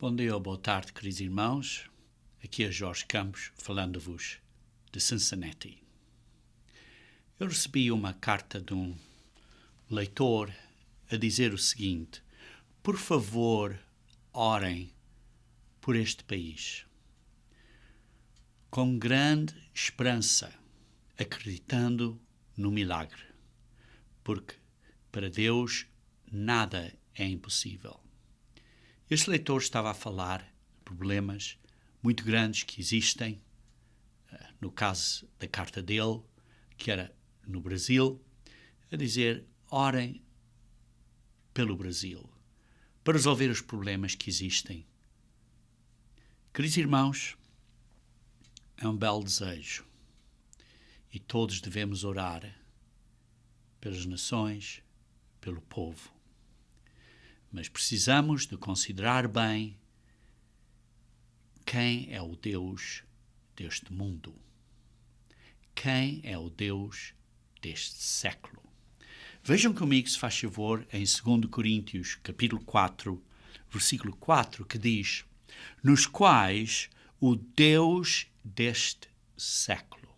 Bom dia ou boa tarde, queridos irmãos. Aqui é Jorge Campos, falando-vos de Cincinnati. Eu recebi uma carta de um leitor a dizer o seguinte: por favor, orem por este país. Com grande esperança, acreditando no milagre, porque para Deus nada é impossível. Este leitor estava a falar de problemas muito grandes que existem, no caso da carta dele, que era no Brasil, a dizer: orem pelo Brasil, para resolver os problemas que existem. Queridos irmãos, é um belo desejo e todos devemos orar pelas nações, pelo povo. Mas precisamos de considerar bem quem é o Deus deste mundo. Quem é o Deus deste século. Vejam comigo, se faz favor, em 2 Coríntios, capítulo 4, versículo 4, que diz: nos quais o Deus deste século,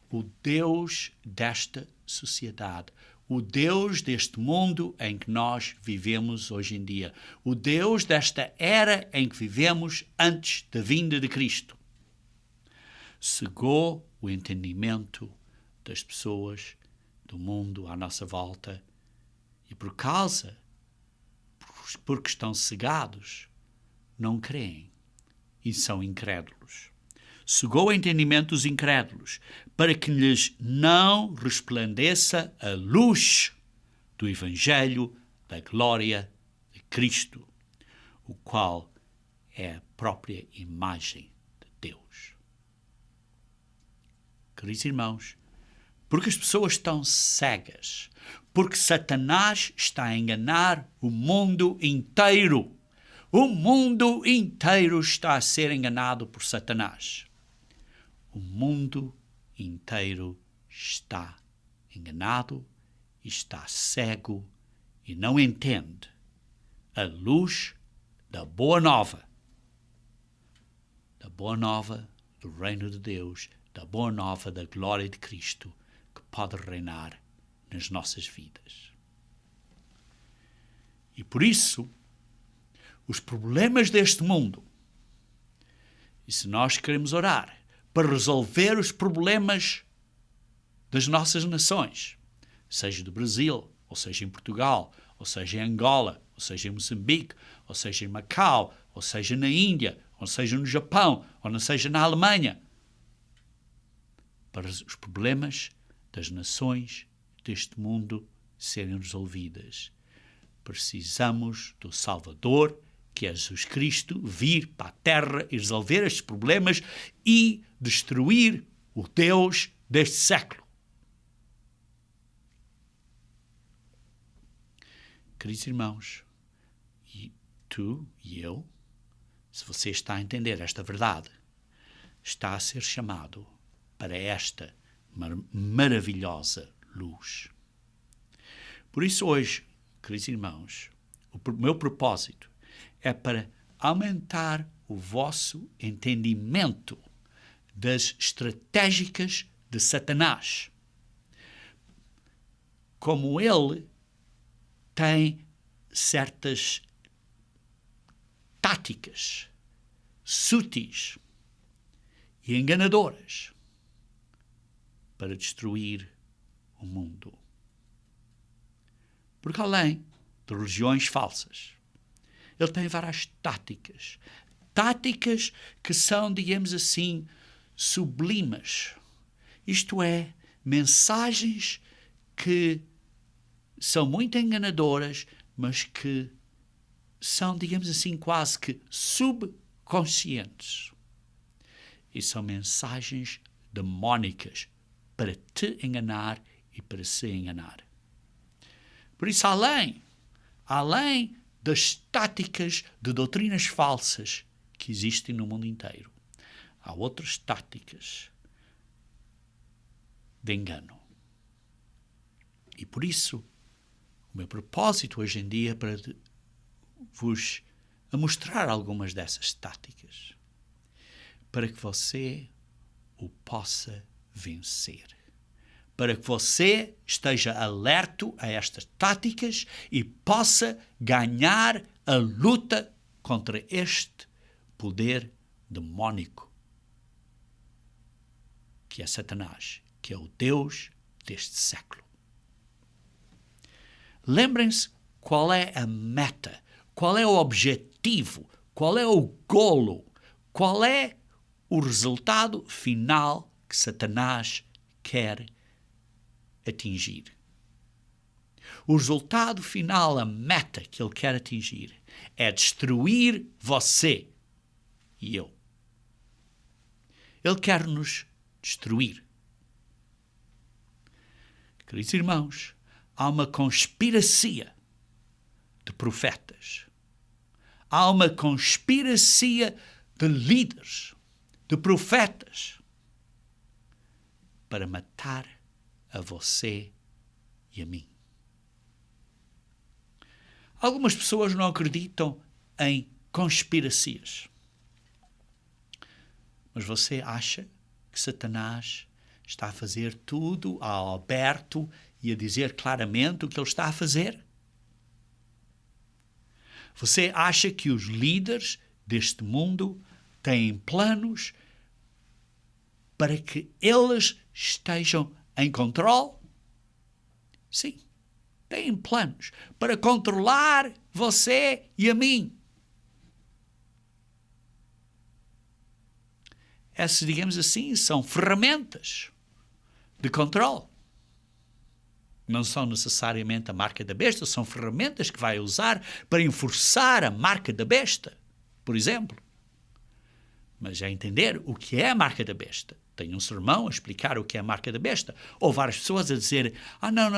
o Deus desta sociedade, o Deus deste mundo em que nós vivemos hoje em dia, o Deus desta era em que vivemos antes da vinda de Cristo, cegou o entendimento das pessoas do mundo à nossa volta e porque estão cegados, não creem e são incrédulos. Cegou o entendimento dos incrédulos, para que lhes não resplandeça a luz do Evangelho da glória de Cristo, o qual é a própria imagem de Deus. Queridos irmãos, porque as pessoas estão cegas, porque Satanás está a enganar o mundo inteiro. O mundo inteiro está a ser enganado por Satanás. O mundo inteiro está enganado, está cego e não entende a luz da boa nova do reino de Deus, da boa nova da glória de Cristo, que pode reinar nas nossas vidas. E por isso, os problemas deste mundo, e se nós queremos orar para resolver os problemas das nossas nações, seja do Brasil, ou seja em Portugal, ou seja em Angola, ou seja em Moçambique, ou seja em Macau, ou seja na Índia, ou seja no Japão, ou não seja na Alemanha, para os problemas das nações deste mundo serem resolvidas, precisamos do Salvador, que é Jesus Cristo, vir para a terra e resolver estes problemas e destruir o Deus deste século. Queridos irmãos, e tu e eu, se você está a entender esta verdade, está a ser chamado para esta maravilhosa luz. Por isso hoje, queridos irmãos, o meu propósito é para aumentar o vosso entendimento das estratégicas de Satanás. Como ele tem certas táticas sutis e enganadoras para destruir o mundo. Porque além de religiões falsas, ele tem várias táticas que são, digamos assim, sublimes. Isto é, mensagens que são muito enganadoras, mas que são, digamos assim, quase que subconscientes. E são mensagens demónicas para te enganar e para se enganar. Por isso, além das táticas de doutrinas falsas que existem no mundo inteiro, há outras táticas de engano. E por isso, o meu propósito hoje em dia é para vos a mostrar algumas dessas táticas para que você o possa vencer. Para que você esteja alerto a estas táticas e possa ganhar a luta contra este poder demónico, que é Satanás, que é o Deus deste século. Lembrem-se qual é a meta, qual é o objetivo, qual é o golo, qual é o resultado final que Satanás quer atingir. O resultado final, a meta que ele quer atingir, é destruir você e eu. Ele quer nos destruir. Queridos irmãos, há uma conspiracia de profetas. Há uma conspiracia de líderes, de profetas, para matar a você e a mim. Algumas pessoas não acreditam em conspiracias. Mas você acha que Satanás está a fazer tudo ao aberto e a dizer claramente o que ele está a fazer? Você acha que os líderes deste mundo têm planos para que eles estejam em controle? Sim, têm planos para controlar você e a mim. Essas, digamos assim, são ferramentas de controle. Não são necessariamente a marca da besta, são ferramentas que vai usar para enforçar a marca da besta, por exemplo. Mas é entender o que é a marca da besta. Tenho um sermão a explicar o que é a marca da besta. Ou várias pessoas a dizer,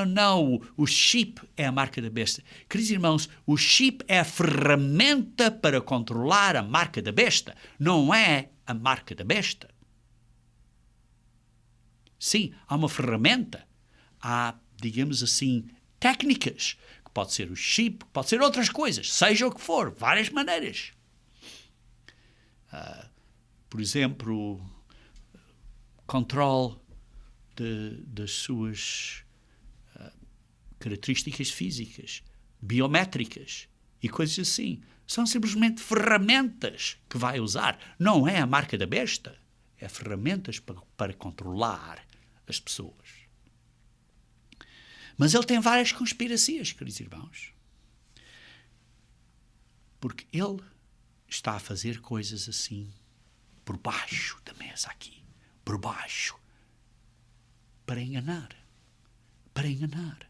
não, o chip é a marca da besta. Queridos irmãos, o chip é a ferramenta para controlar a marca da besta, não é a marca da besta. Sim, há uma ferramenta, há, digamos assim, técnicas, que pode ser o chip, pode ser outras coisas, seja o que for, várias maneiras. Por exemplo, controle das suas características físicas, biométricas e coisas assim. São simplesmente ferramentas que vai usar. Não é a marca da besta. É ferramentas para controlar as pessoas. Mas ele tem várias conspiracias, queridos irmãos. Porque ele está a fazer coisas assim, por baixo da mesa aqui. Por baixo. Para enganar. Para enganar.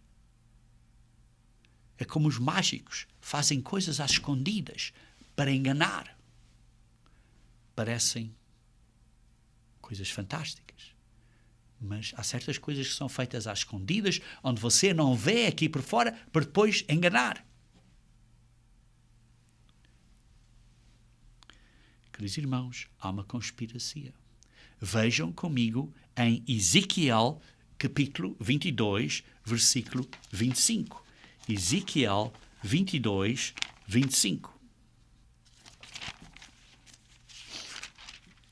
É como os mágicos fazem coisas às escondidas para enganar. Parecem coisas fantásticas. Mas há certas coisas que são feitas às escondidas, onde você não vê aqui por fora, para depois enganar. Queridos irmãos, há uma conspiracia. Vejam comigo em Ezequiel, capítulo 22, versículo 25. Ezequiel 22, 25.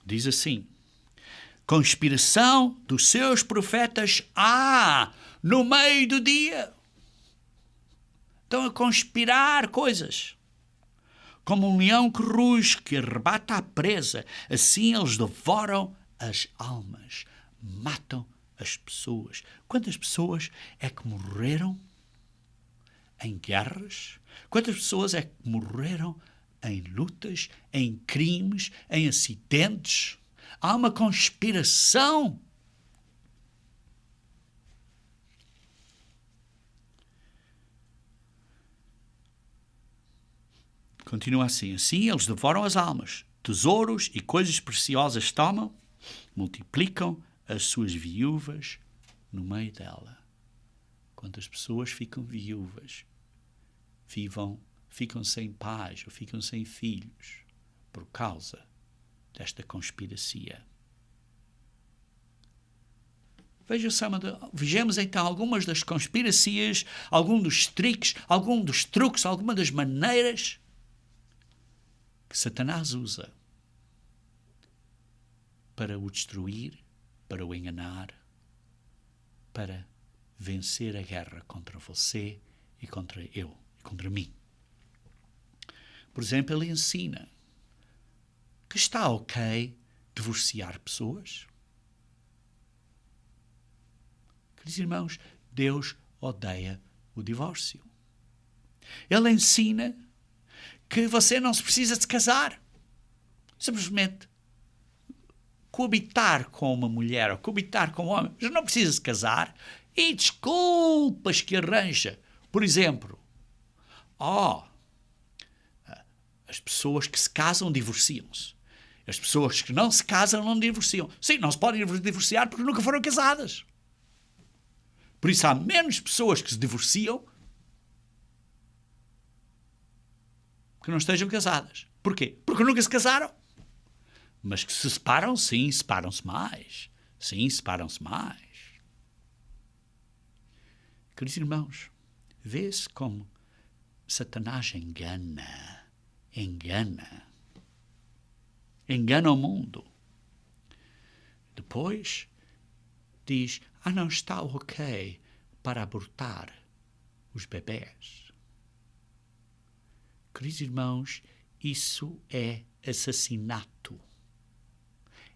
Diz assim: conspiração dos seus profetas no meio do dia. Estão a conspirar coisas. Como um leão que ruge, que arrebata a presa, assim eles devoram as almas, matam as pessoas. Quantas pessoas é que morreram em guerras? Quantas pessoas é que morreram em lutas, em crimes, em acidentes? Há uma conspiração. Continua assim. Assim eles devoram as almas. Tesouros e coisas preciosas tomam, multiplicam as suas viúvas no meio dela. Quantas pessoas ficam viúvas, ficam sem pais ou ficam sem filhos por causa desta conspiracia. Vejamos então algumas das conspiracias, alguns dos tricks, algumas das maneiras que Satanás usa para o destruir, para o enganar, para vencer a guerra contra você e contra eu, e contra mim. Por exemplo, ele ensina que está ok divorciar pessoas. Queridos irmãos, Deus odeia o divórcio. Ele ensina que você não se precisa de casar. Simplesmente coabitar com uma mulher ou coabitar com um homem, mas não precisa se casar, e desculpas que arranja. Por exemplo, as pessoas que se casam divorciam-se. As pessoas que não se casam não divorciam. Sim, não se podem divorciar porque nunca foram casadas. Por isso há menos pessoas que se divorciam que não estejam casadas. Porquê? Porque nunca se casaram. Mas que se separam, sim, separam-se mais. Sim, separam-se mais. Queridos irmãos, vê-se como Satanás engana o mundo. Depois diz, não está ok para abortar os bebés. Queridos irmãos, isso é assassinato.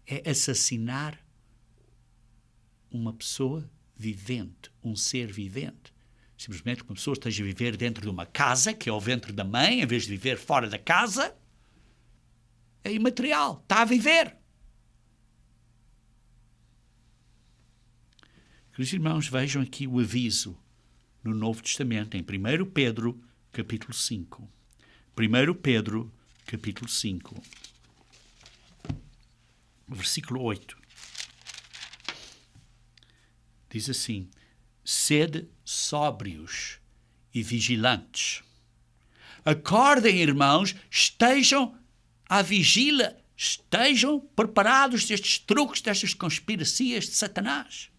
É assassinar uma pessoa vivente, um ser vivente. Simplesmente que uma pessoa esteja a viver dentro de uma casa, que é o ventre da mãe, em vez de viver fora da casa, é imaterial, está a viver. Queridos irmãos, vejam aqui o aviso no Novo Testamento, em 1 Pedro, capítulo 5. 1 Pedro, capítulo 5, versículo 8. Diz assim, sede sóbrios e vigilantes. Acordem, irmãos, estejam à vigília, estejam preparados destes truques, destas conspiracias de Satanás.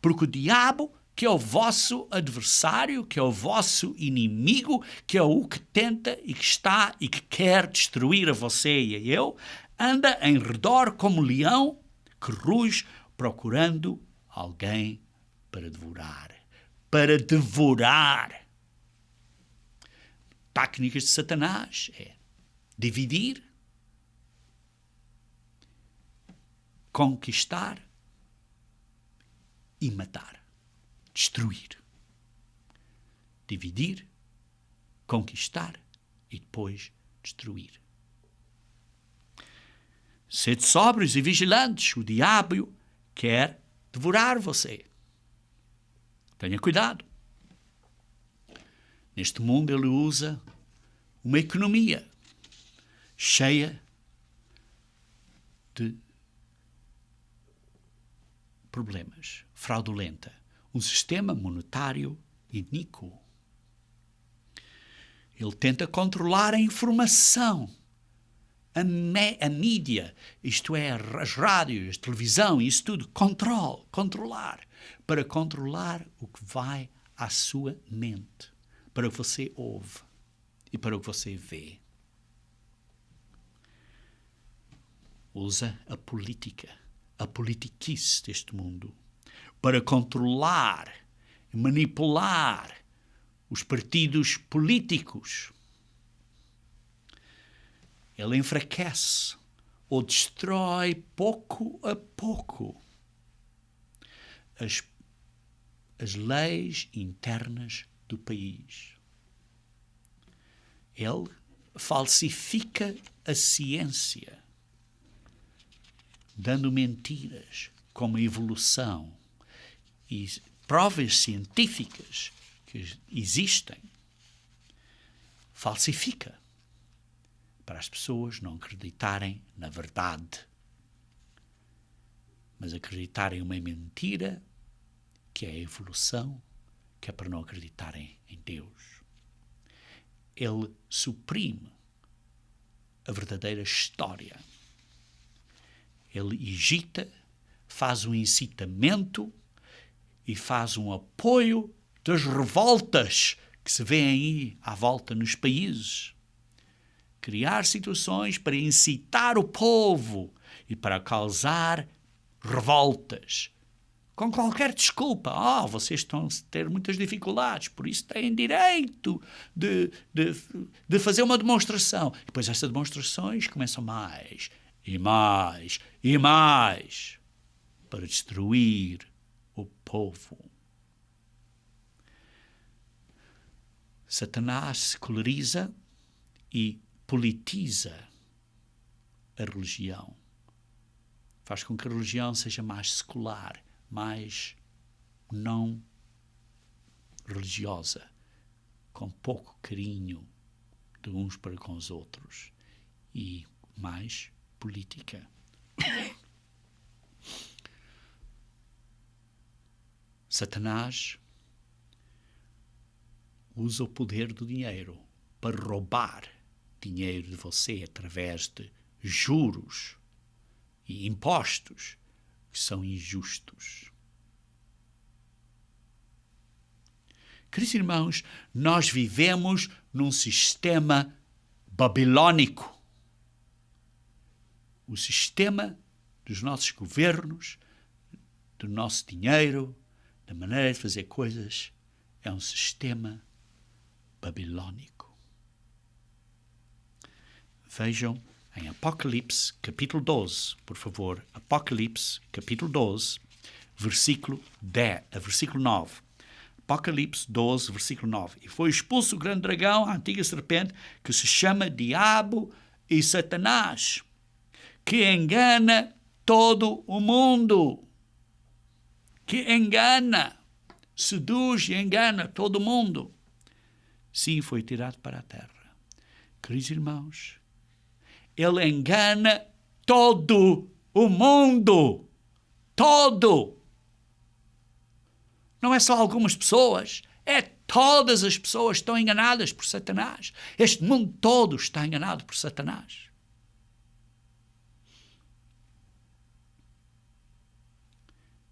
Porque o diabo, que é o vosso adversário, que é o vosso inimigo, que é o que tenta e que está e que quer destruir a você e a eu, anda em redor como leão que ruge procurando alguém para devorar. Para devorar. Técnicas de Satanás é dividir, conquistar e matar. Destruir. Dividir, conquistar e depois destruir. Sede sóbrios e vigilantes. O diabo quer devorar você. Tenha cuidado. Neste mundo ele usa uma economia cheia de problemas, fraudulenta. Um sistema monetário iníquo. Ele tenta controlar a informação, a mídia, isto é, as rádios, a televisão, isso tudo, controlar, para controlar o que vai à sua mente, para o que você ouve e para o que você vê. Usa a política, a politiquice deste mundo, para controlar e manipular os partidos políticos. Ele enfraquece ou destrói pouco a pouco as leis internas do país. Ele falsifica a ciência, dando mentiras como a evolução e provas científicas que existem. Falsifica para as pessoas não acreditarem na verdade, mas acreditarem em uma mentira que é a evolução, que é para não acreditarem em Deus. Ele suprime a verdadeira história. Ele agita, faz um incitamento e faz um apoio das revoltas que se vêem aí à volta nos países. criar situações para incitar o povo e para causar revoltas. Com qualquer desculpa. Vocês estão a ter muitas dificuldades, por isso têm direito de fazer uma demonstração. E depois essas demonstrações começam mais e mais e mais para destruir o povo. Satanás seculariza e politiza a religião. Faz com que a religião seja mais secular, mais não religiosa, com pouco carinho de uns para com os outros e mais política. Satanás usa o poder do dinheiro para roubar dinheiro de você através de juros e impostos que são injustos. Queridos irmãos, nós vivemos num sistema babilônico. O sistema dos nossos governos, do nosso dinheiro, da maneira de fazer coisas, é um sistema babilônico. Vejam em Apocalipse, capítulo 12, por favor. Apocalipse, capítulo 12, versículo 9. Apocalipse 12, versículo 9. E foi expulso o grande dragão, a antiga serpente, que se chama Diabo e Satanás, que engana todo o mundo. Que engana, seduz e engana todo o mundo. Sim, foi tirado para a terra. Queridos irmãos, ele engana todo o mundo. Todo. Não é só algumas pessoas. É todas as pessoas que estão enganadas por Satanás. Este mundo todo está enganado por Satanás.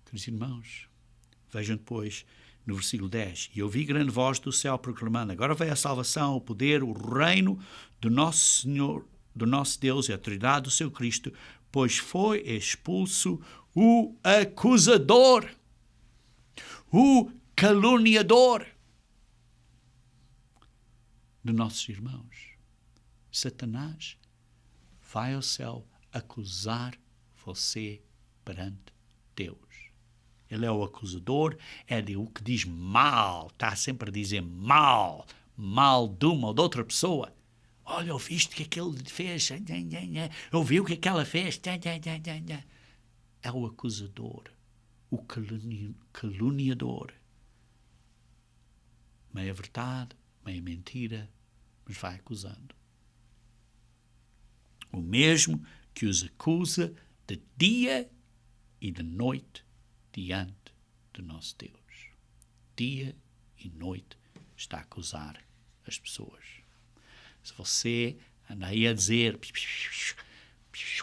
Queridos irmãos, vejam depois no versículo 10. E ouvi grande voz do céu proclamando: agora vem a salvação, o poder, o reino do nosso Senhor, do nosso Deus e a autoridade do seu Cristo, pois foi expulso o acusador, o caluniador de nossos irmãos. Satanás vai ao céu acusar você perante Deus. Ele é o acusador, é o que diz mal, está sempre a dizer mal de uma ou de outra pessoa. Olha, ouviste o que aquele fez? Ouviu o que aquela fez? É o acusador, o caluniador. Meia verdade, meia mentira, mas vai acusando. O mesmo que os acusa de dia e de noite diante do nosso Deus. Dia e noite está a acusar as pessoas. Se você anda aí a dizer: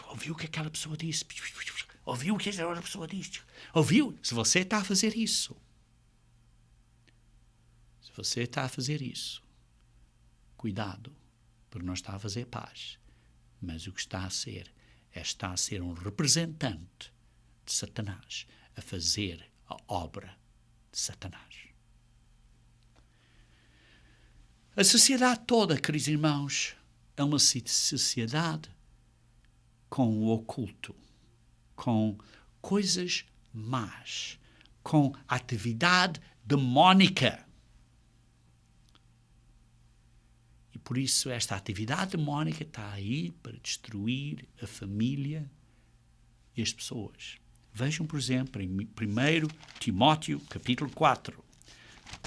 ouviu o que aquela pessoa disse? Ouviu o que aquela pessoa disse? Ouviu? Se você está a fazer isso, cuidado, porque não está a fazer paz. Mas o que está a ser um representante de Satanás, a fazer a obra de Satanás. A sociedade toda, queridos irmãos, é uma sociedade com o oculto, com coisas más, com atividade demónica. E por isso esta atividade demónica está aí para destruir a família e as pessoas. Vejam, por exemplo, em 1 Timóteo, capítulo 4.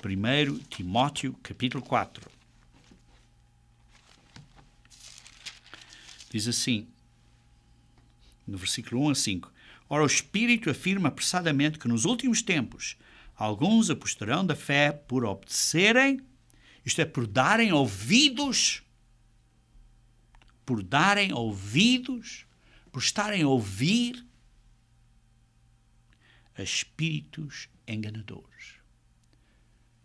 1 Timóteo, capítulo 4. Diz assim, no versículo 1 a 5. Ora, o Espírito afirma apressadamente que nos últimos tempos alguns apostarão da fé por obedecerem, isto é, por darem ouvidos, por estarem a ouvir a espíritos enganadores,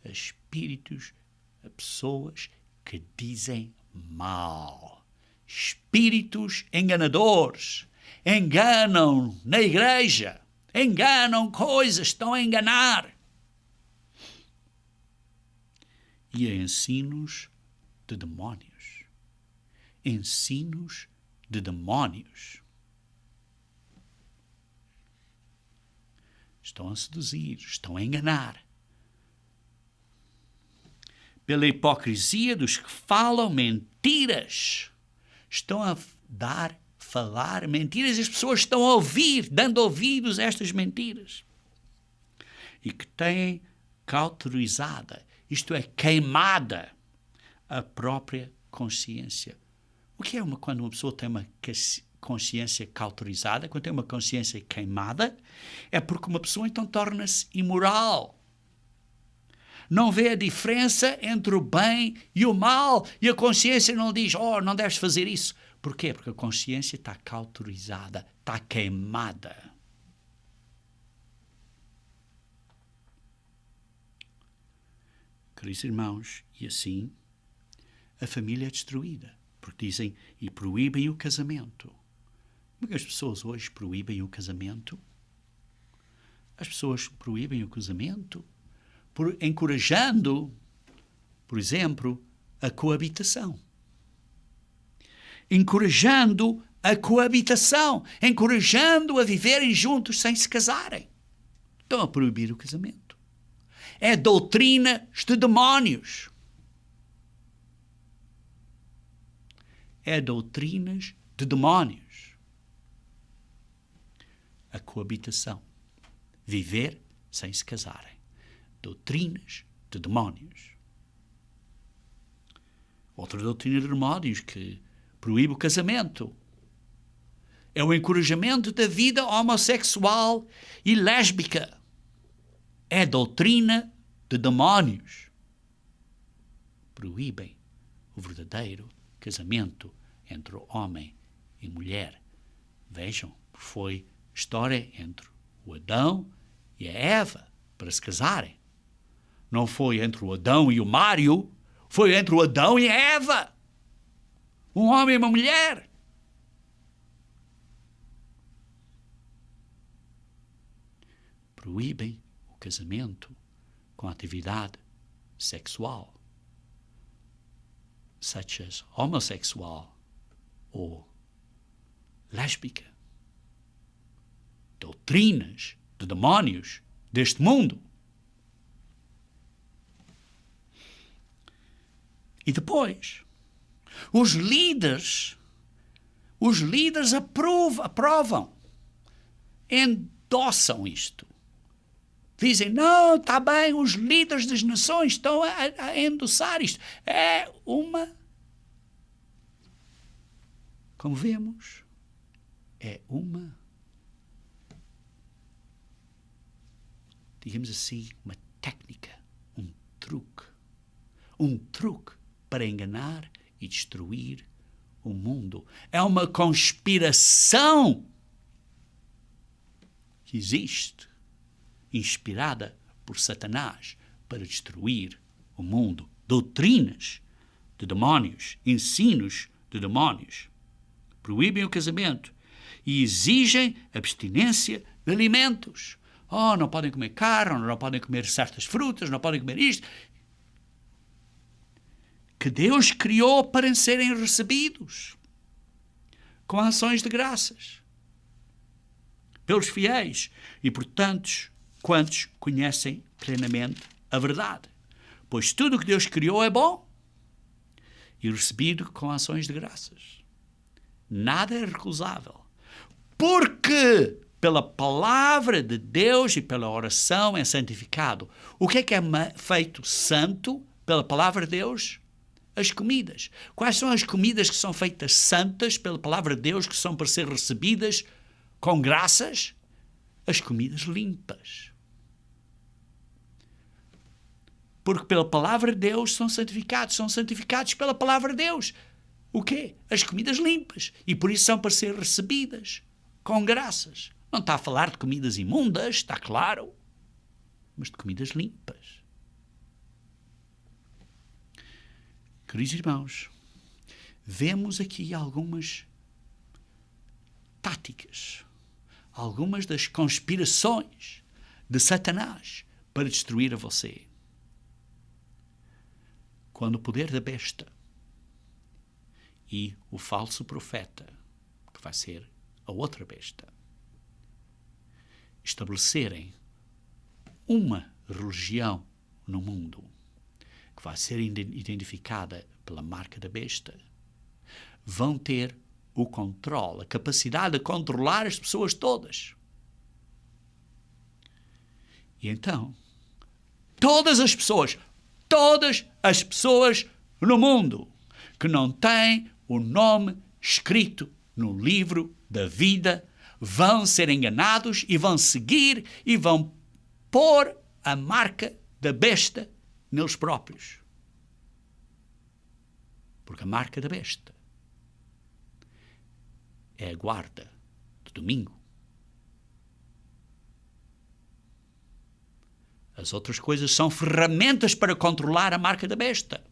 a pessoas que dizem mal, espíritos enganadores enganam na igreja, enganam coisas, estão a enganar. E há ensinos de demónios. Ensinos de demónios. Estão a seduzir, estão a enganar. Pela hipocrisia dos que falam mentiras. Estão a falar mentiras e as pessoas estão a ouvir, dando ouvidos a estas mentiras. E que têm cauterizada, isto é, queimada, a própria consciência. O que é quando uma pessoa tem uma consciência cauterizada, quando tem uma consciência queimada? É porque uma pessoa então torna-se imoral. Não vê a diferença entre o bem e o mal. E a consciência não diz, não deves fazer isso. Porquê? Porque a consciência está cauterizada, está queimada. Queridos irmãos, e assim a família é destruída. Porque dizem, e proíbem o casamento. Como é que as pessoas hoje proíbem o casamento? As pessoas proíbem o casamento encorajando, por exemplo, a coabitação. Encorajando a coabitação. Encorajando a viverem juntos sem se casarem. Estão a proibir o casamento. É doutrina de demónios. É doutrinas de demónios. A coabitação. Viver sem se casarem. Doutrinas de demónios. Outra doutrina de demónios que proíbe o casamento é o encorajamento da vida homossexual e lésbica. É doutrina de demónios. Proíbem o verdadeiro casamento entre o homem e mulher. Vejam, foi história entre o Adão e a Eva para se casarem. Não foi entre o Adão e o Mário, foi entre o Adão e a Eva. Um homem e uma mulher. Proíbem o casamento com atividade sexual, such as homossexual ou lésbica. Doutrinas de demónios deste mundo. E depois, os líderes aprovam, endossam isto. Dizem, não, está bem, os líderes das nações estão a endossar isto. É como vemos, digamos assim, uma técnica, um truque para enganar e destruir o mundo. É uma conspiração que existe, inspirada por Satanás para destruir o mundo. Doutrinas de demónios, ensinos de demónios. Proíbem o casamento e exigem abstinência de alimentos. Não podem comer carne, não podem comer certas frutas, não podem comer isto. Que Deus criou para serem recebidos com ações de graças pelos fiéis e por tantos quantos conhecem plenamente a verdade. Pois tudo o que Deus criou é bom e recebido com ações de graças. Nada é recusável, porque pela palavra de Deus e pela oração é santificado. O que é feito santo pela palavra de Deus? As comidas. Quais são as comidas que são feitas santas pela palavra de Deus, que são para ser recebidas com graças? As comidas limpas. Porque pela palavra de Deus são santificados pela palavra de Deus. O quê? As comidas limpas. E por isso são para ser recebidas com graças. Não está a falar de comidas imundas, está claro, mas de comidas limpas. Queridos irmãos, vemos aqui algumas táticas, algumas das conspirações de Satanás para destruir a você. Quando o poder da besta e o falso profeta, que vai ser a outra besta, estabelecerem uma religião no mundo que vai ser identificada pela marca da besta, vão ter o controle, a capacidade de controlar as pessoas todas. E então, todas as pessoas no mundo que não têm o nome escrito no livro da vida vão ser enganados e vão seguir e vão pôr a marca da besta neles próprios. Porque a marca da besta é a guarda do domingo. As outras coisas são ferramentas para controlar a marca da besta.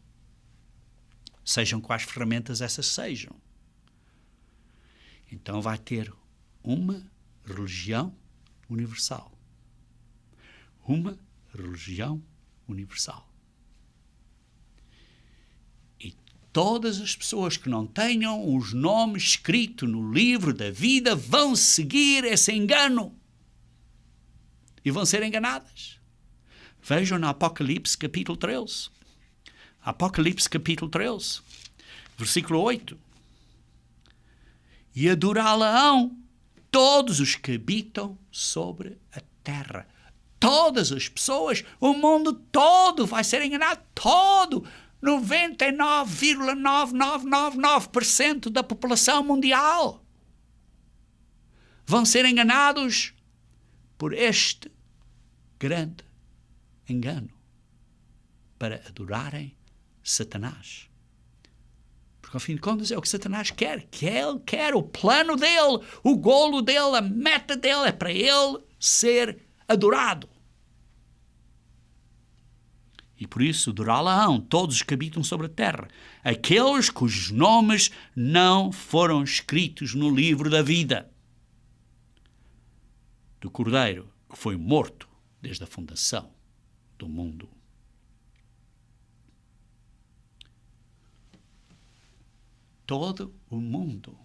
Sejam quais ferramentas essas sejam. Então vai ter uma religião universal. Uma religião universal. E todas as pessoas que não tenham os nomes escritos no livro da vida vão seguir esse engano. E vão ser enganadas. Vejam no Apocalipse capítulo 13. Apocalipse capítulo 13, versículo 8. E adorá-la-ão todos os que habitam sobre a terra. Todas as pessoas, o mundo todo vai ser enganado. Todo. 99,9999% da população mundial vão ser enganados por este grande engano para adorarem Satanás. Porque, ao fim de contas, é o que Satanás quer. Que ele quer o plano dele, o golo dele, a meta dele é para ele ser adorado. E por isso adorá-la-ão todos os que habitam sobre a terra, aqueles cujos nomes não foram escritos no livro da vida do Cordeiro, que foi morto desde a fundação do mundo. Todo o mundo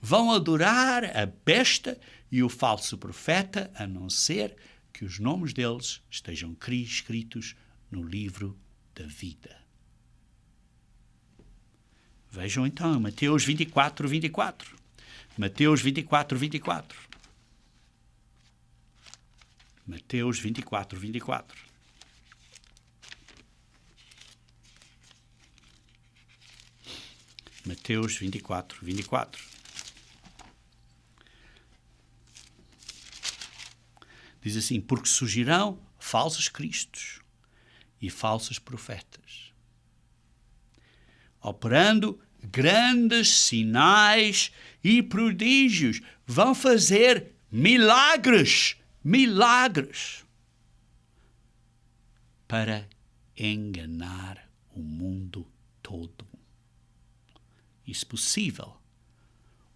vão adorar a besta e o falso profeta, a não ser que os nomes deles estejam escritos no livro da vida. Vejam então Mateus 24, 24. Mateus 24, 24. Mateus 24, 24. Mateus 24, 24. Diz assim: porque surgirão falsos cristos e falsos profetas, operando grandes sinais e prodígios. Vão fazer milagres para enganar o mundo todo. E, se possível,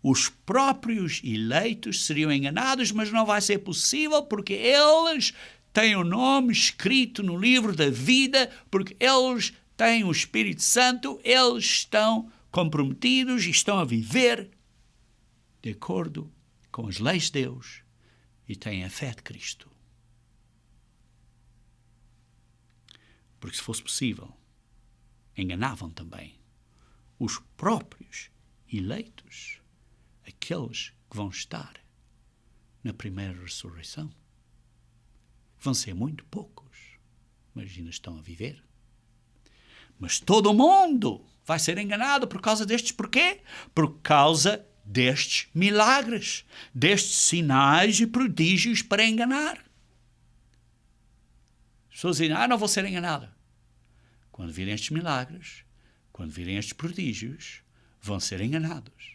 os próprios eleitos seriam enganados, mas não vai ser possível porque eles têm o nome escrito no livro da vida, porque eles têm o Espírito Santo, eles estão comprometidos e estão a viver de acordo com as leis de Deus e têm a fé de Cristo. Porque, se fosse possível, enganavam também os próprios eleitos, aqueles que vão estar na primeira ressurreição. Vão ser muito poucos, mas ainda estão a viver. Mas todo o mundo vai ser enganado por causa destes. Porquê? Por causa destes milagres, destes sinais e prodígios para enganar. As pessoas dizem: não vou ser enganado. Quando virem estes milagres, quando virem estes prodígios, vão ser enganados.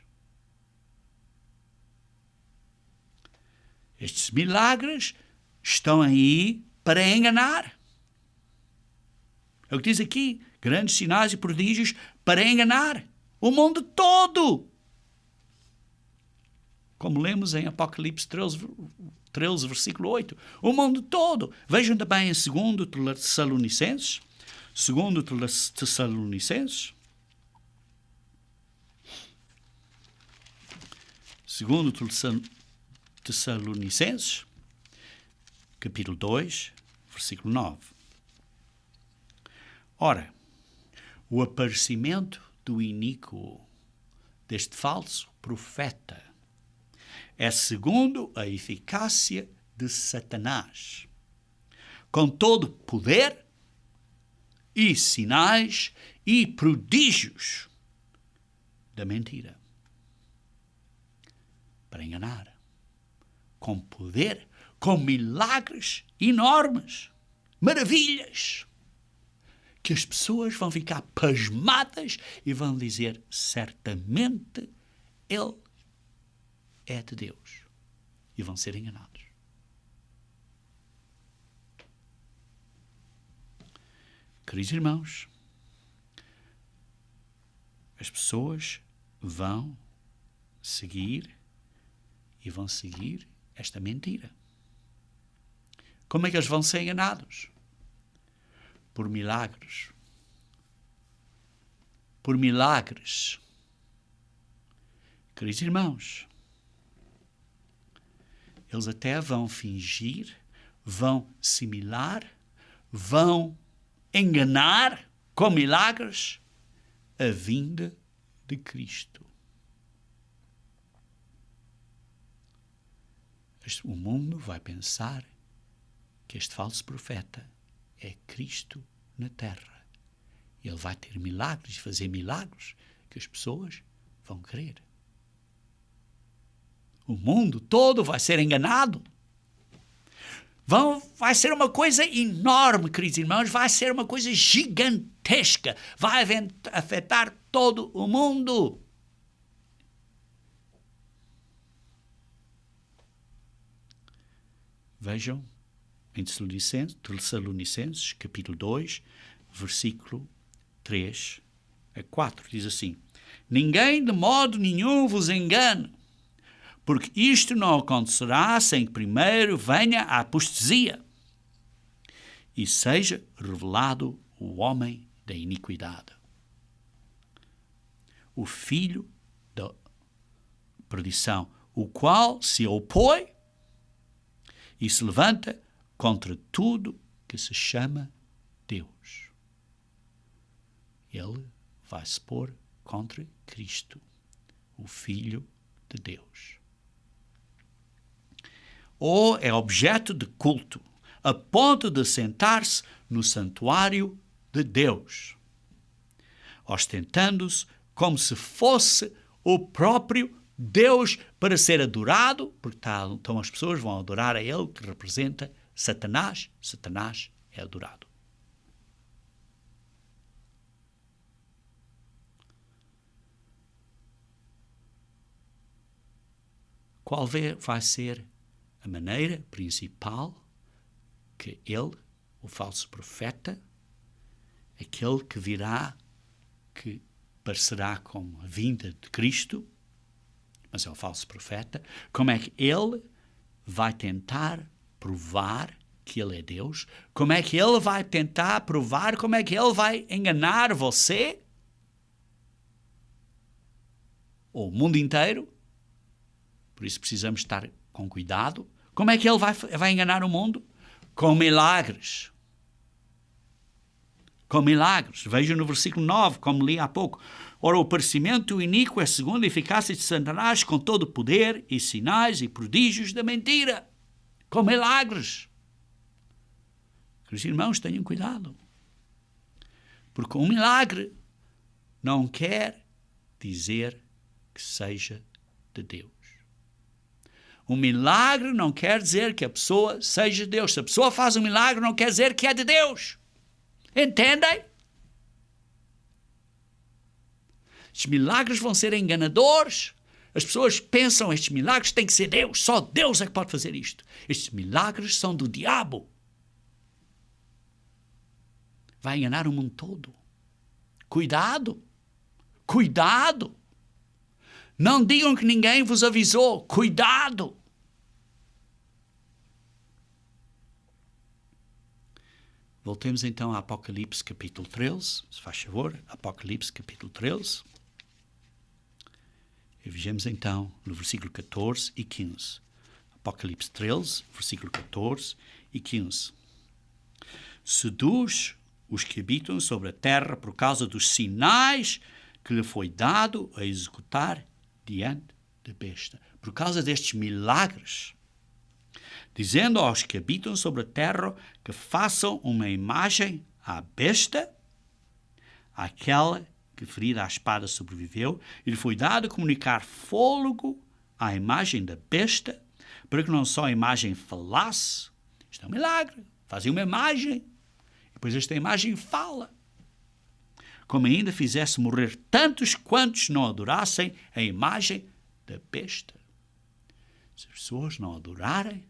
Estes milagres estão aí para enganar. É o que diz aqui, grandes sinais e prodígios para enganar o mundo todo. Como lemos em Apocalipse 13, versículo 8. O mundo todo. Vejam também em 2 Tessalonicenses. 2 Tessalonicenses. 2 Tessalonicenses, capítulo 2, versículo 9. Ora, o aparecimento do iníquo, deste falso profeta, é segundo a eficácia de Satanás, com todo poder e sinais e prodígios da mentira, para enganar, com poder, com milagres enormes, maravilhas, que as pessoas vão ficar pasmadas e vão dizer, certamente ele é de Deus, e vão ser enganados. Queridos irmãos, as pessoas vão seguir esta mentira. Como é que eles vão ser enganados? Por milagres. Por milagres. Queridos irmãos, eles até vão fingir, vão simular, vão enganar com milagres a vinda de Cristo. O mundo vai pensar que este falso profeta é Cristo na terra. Ele vai ter milagres, fazer milagres, que as pessoas vão crer. O mundo todo vai ser enganado. Vai ser uma coisa enorme, queridos irmãos, vai ser uma coisa gigantesca. Vai afetar todo o mundo. Vejam, em Tessalonicenses, capítulo 2, versículo 3 a 4, diz assim: ninguém de modo nenhum vos engane, porque isto não acontecerá sem que primeiro venha a apostasia e seja revelado o homem da iniquidade, o filho da perdição, o qual se opõe e se levanta contra tudo que se chama Deus. Ele vai se pôr contra Cristo, o Filho de Deus. Ou é objeto de culto, a ponto de sentar-se no santuário de Deus, ostentando-se como se fosse o próprio Deus para ser adorado, porque então as pessoas vão adorar a ele, que representa Satanás. Satanás é adorado. Qual vai ser a maneira principal que ele, o falso profeta, aquele que virá, que parecerá com a vinda de Cristo, mas é o falso profeta, como é que ele vai tentar provar que ele é Deus? Como é que ele vai tentar provar? Como é que ele vai enganar você? Ou o mundo inteiro? Por isso precisamos estar com cuidado. Como é que ele vai enganar o mundo? Com milagres. Com milagres. Vejam no versículo 9, como li há pouco. Ora, o aparecimento iníquo é segundo a eficácia de Satanás, com todo o poder e sinais e prodígios da mentira. Com milagres. Os irmãos, tenham cuidado. Porque um milagre não quer dizer que seja de Deus. Um milagre não quer dizer que a pessoa seja de Deus. Se a pessoa faz um milagre, não quer dizer que é de Deus. Entendem? Estes milagres vão ser enganadores. As pessoas pensam que estes milagres têm que ser Deus. Só Deus é que pode fazer isto. Estes milagres são do diabo. vai enganar o mundo todo. Cuidado! Cuidado! Não digam que ninguém vos avisou. Cuidado! Voltemos então a Apocalipse capítulo 13, se faz favor, Apocalipse capítulo 13. E vejamos então no versículo 14 e 15. Apocalipse 13, versículo 14 e 15. Seduz os que habitam sobre a terra por causa dos sinais que lhe foi dado a executar diante da besta. Por causa destes milagres, dizendo aos que habitam sobre a terra que façam uma imagem à besta, àquela que ferida à espada sobreviveu, e lhe foi dado comunicar fôlego à imagem da besta, para que não só a imagem falasse, isto é um milagre, fazia uma imagem, e depois esta imagem fala, como ainda fizesse morrer tantos quantos não adorassem a imagem da besta. Se as pessoas não adorarem,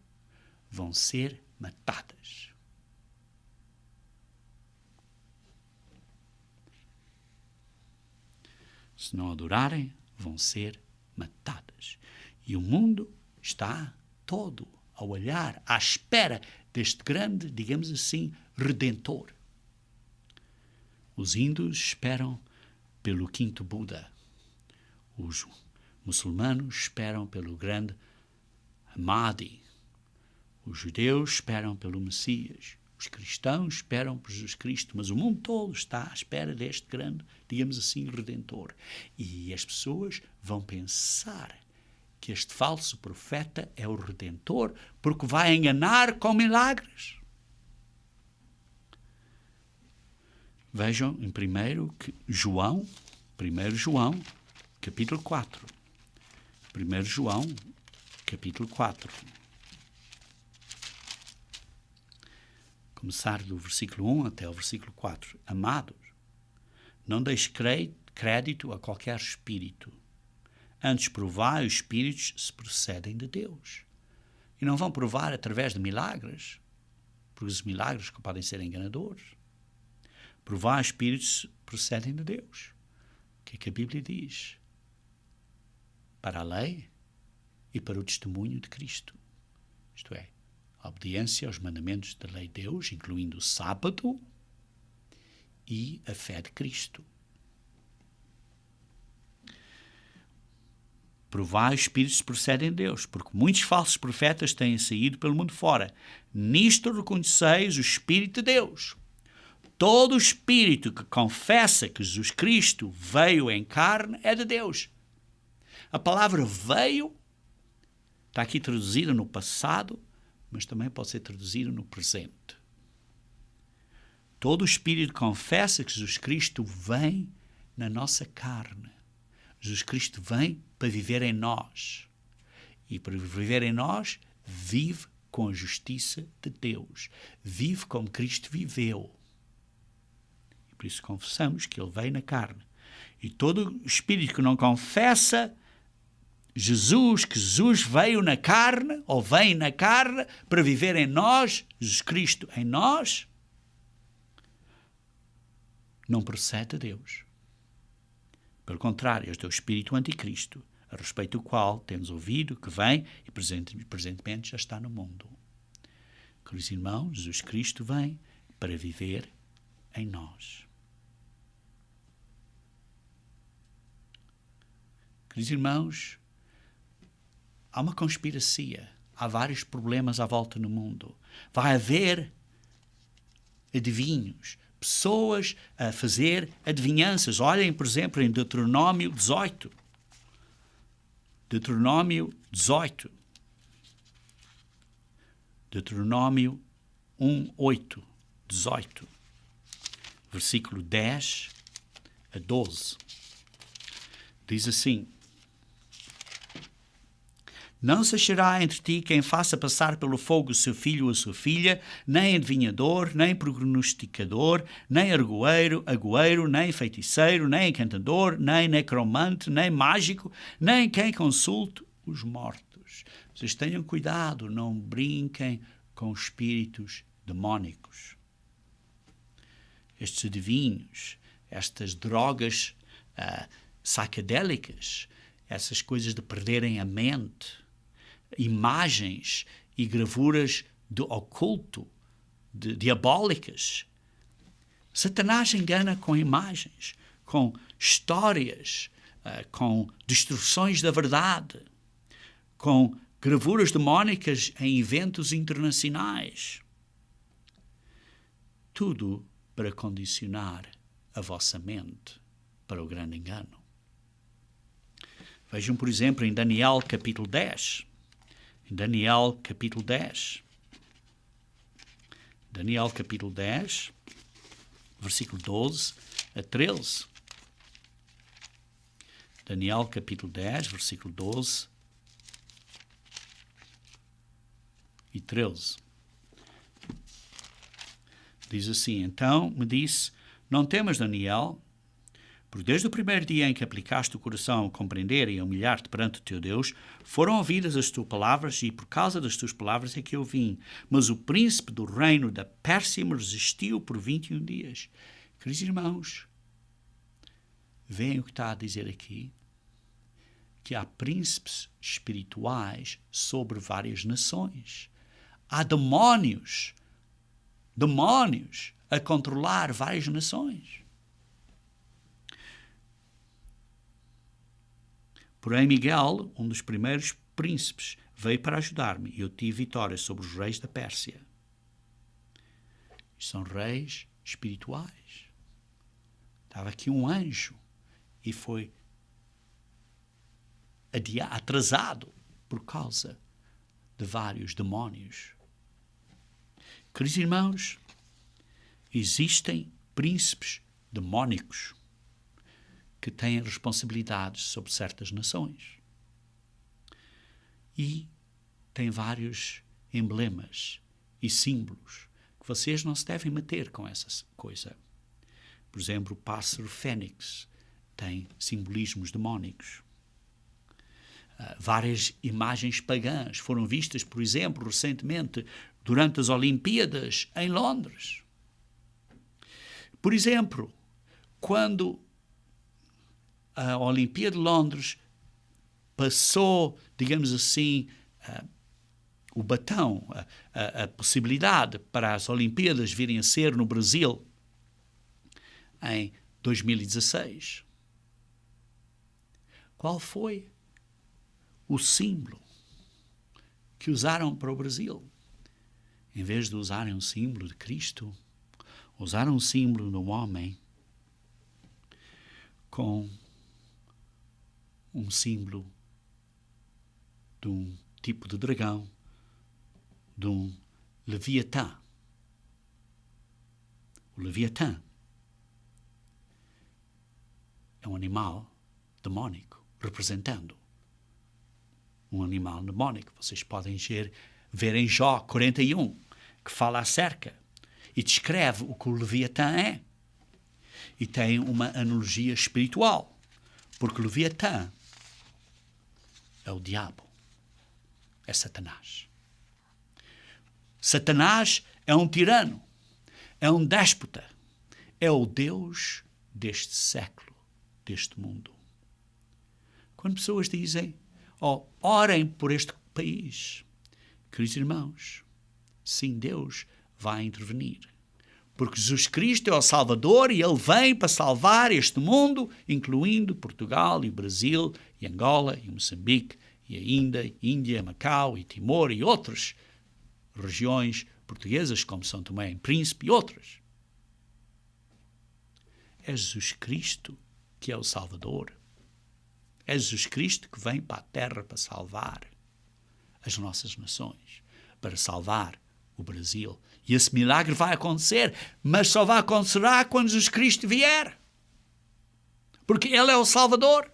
vão ser matadas. Se não adorarem, vão ser matadas. E o mundo está todo a olhar, à espera deste grande, digamos assim, Redentor. Os hindus esperam pelo quinto Buda. Os muçulmanos esperam pelo grande Mahdi. Os judeus esperam pelo Messias. Os cristãos esperam por Jesus Cristo. Mas o mundo todo está à espera deste grande, digamos assim, Redentor. E as pessoas vão pensar que este falso profeta é o Redentor porque vai enganar com milagres. Vejam em 1 João, capítulo 4. 1 João, capítulo 4. Começar do versículo 1 até o versículo 4. Amados, não deis crédito a qualquer espírito. Antes provai os espíritos se procedem de Deus. E não vão provar através de milagres, porque os milagres que podem ser enganadores. Provai os espíritos se procedem de Deus. O que é que a Bíblia diz? Para a lei e para o testemunho de Cristo. Isto é, a obediência aos mandamentos da lei de Deus, incluindo o sábado e a fé de Cristo. Provai os espíritos que procedem de Deus, porque muitos falsos profetas têm saído pelo mundo fora. Nisto reconheceis o Espírito de Deus. Todo o espírito que confessa que Jesus Cristo veio em carne é de Deus. A palavra veio está aqui traduzida no passado, mas também pode ser traduzida no presente. Todo o espírito que confessa que Jesus Cristo vem na nossa carne. Jesus Cristo vem para viver em nós. E para viver em nós, vive com a justiça de Deus. Vive como Cristo viveu. E por isso confessamos que Ele veio na carne. E todo espírito que não confessa Jesus, que Jesus veio na carne, ou vem na carne, para viver em nós, Jesus Cristo em nós, não procede de Deus. Pelo contrário, este é o espírito anticristo, a respeito do qual temos ouvido que vem e presentemente já está no mundo. Queridos irmãos, Jesus Cristo vem para viver em nós. Queridos irmãos, há uma conspiracia, há vários problemas à volta no mundo. Vai haver adivinhos, pessoas a fazer adivinhanças. Olhem, por exemplo, em Deuteronômio 18. Deuteronômio 18. Deuteronômio 1:8, 18. Versículo 10 a 12. Diz assim: Não se achará entre ti quem faça passar pelo fogo o seu filho ou a sua filha, nem adivinhador, nem prognosticador, nem agoeiro, nem feiticeiro, nem encantador, nem necromante, nem mágico, nem quem consulte os mortos. Vocês tenham cuidado, não brinquem com espíritos demónicos. estes adivinhos, estas drogas psicodélicas, essas coisas de perderem a mente, imagens e gravuras do oculto, diabólicas. Satanás engana com imagens, com histórias, com distorções da verdade, com gravuras demónicas em eventos internacionais. Tudo para condicionar a vossa mente para o grande engano. Vejam, por exemplo, em Daniel capítulo 10. Em Daniel capítulo 10. Daniel capítulo 10, versículo 12 a 13. Daniel capítulo 10, versículo 12 e 13. Diz assim: Então me disse, não temas, Daniel, porque desde o primeiro dia em que aplicaste o coração a compreender e a humilhar-te perante o teu Deus, foram ouvidas as tuas palavras, e por causa das tuas palavras é que eu vim. Mas o príncipe do reino da Pérsia me resistiu por 21 dias. Queridos irmãos, veem o que está a dizer aqui? Que há príncipes espirituais sobre várias nações. Há demónios a controlar várias nações. Porém, Miguel, um dos primeiros príncipes, veio para ajudar-me e eu tive vitória sobre os reis da Pérsia. São reis espirituais. Estava aqui um anjo e foi atrasado por causa de vários demónios. Queridos irmãos, existem príncipes demónicos que têm responsabilidades sobre certas nações. E têm vários emblemas e símbolos que vocês não se devem meter com essa coisa. Por exemplo, o pássaro fênix tem simbolismos demónicos. Várias imagens pagãs foram vistas, por exemplo, recentemente, durante as Olimpíadas em Londres. Por exemplo, quando a Olimpíada de Londres passou, digamos assim, o batão, a possibilidade para as Olimpíadas virem a ser no Brasil em 2016. Qual foi o símbolo que usaram para o Brasil? Em vez de usarem um símbolo de Cristo, usaram um símbolo de um homem com um símbolo de um tipo de dragão, de um Leviatã. O Leviatã é um animal demónico, representando um animal demónico. Vocês podem ver em Jó 41, que fala acerca e descreve o que o Leviatã é. E tem uma analogia espiritual, porque o Leviatã é o diabo, é Satanás. Satanás é um tirano, é um déspota, é o Deus deste século, deste mundo. Quando pessoas dizem, orem por este país, queridos irmãos, sim, Deus vai intervenir. Porque Jesus Cristo é o Salvador e Ele vem para salvar este mundo, incluindo Portugal e Brasil e Angola e Moçambique e ainda Índia, Macau e Timor e outras regiões portuguesas como São Tomé e Príncipe e outras. É Jesus Cristo que é o Salvador. É Jesus Cristo que vem para a terra para salvar as nossas nações, para salvar o Brasil. E esse milagre vai acontecer, mas só vai acontecer quando Jesus Cristo vier. Porque Ele é o Salvador.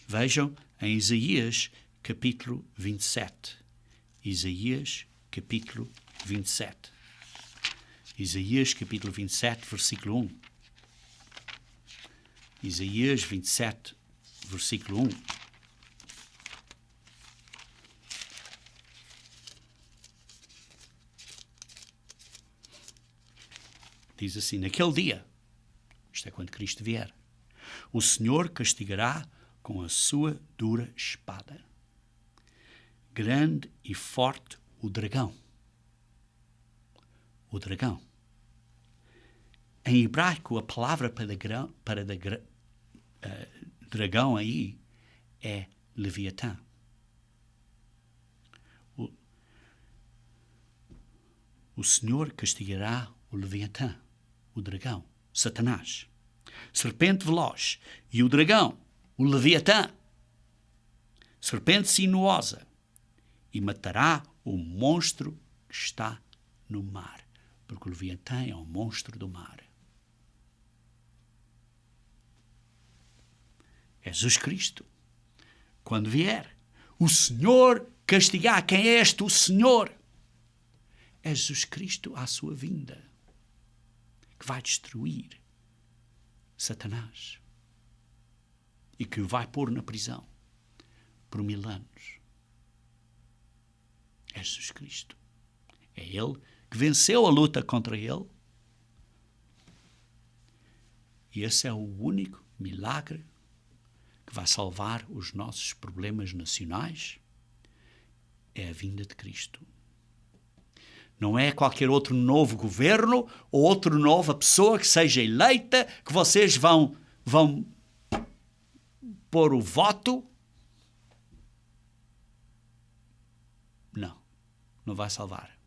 Vejam em Isaías capítulo 27. Isaías capítulo 27. Isaías capítulo 27, versículo 1. Isaías 27, versículo 1. Diz assim, naquele dia, isto é quando Cristo vier, o Senhor castigará com a sua dura espada. Grande e forte o dragão. O dragão. Em hebraico, a palavra para dragão aí é Leviatã. O Senhor castigará o Leviatã, o dragão, Satanás, serpente veloz, e o dragão, o Leviatã, serpente sinuosa, e matará o monstro que está no mar, porque o Leviatã é um monstro do mar. É Jesus Cristo. Quando vier, o Senhor castigar. Quem é este? O Senhor. É Jesus Cristo à sua vinda, que vai destruir Satanás e que o vai pôr na prisão por 1000 anos. É Jesus Cristo. É Ele que venceu a luta contra ele. E esse é o único milagre que vai salvar os nossos problemas nacionais. É a vinda de Cristo. Não é qualquer outro novo governo ou outra nova pessoa que seja eleita que vocês vão pôr o voto. Não vai salvar.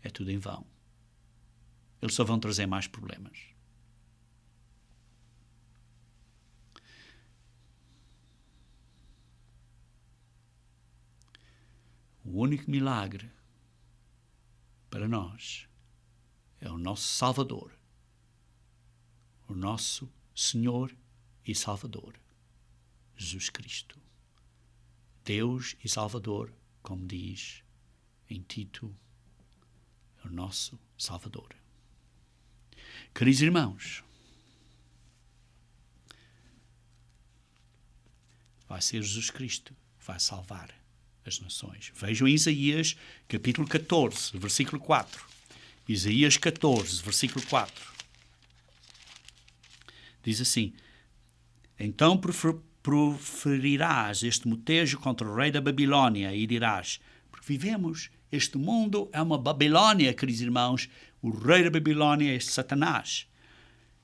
É tudo em vão. Eles só vão trazer mais problemas. O único milagre para nós é o nosso Salvador, o nosso Senhor e Salvador, Jesus Cristo. Deus e Salvador, como diz em Tito, é o nosso Salvador. Queridos irmãos, vai ser Jesus Cristo que vai salvar as nações. Vejam Isaías, capítulo 14, versículo 4. Isaías 14, versículo 4. Diz assim: então proferirás este motejo contra o rei da Babilônia e dirás, porque vivemos, este mundo é uma Babilônia, queridos irmãos, o rei da Babilônia é Satanás.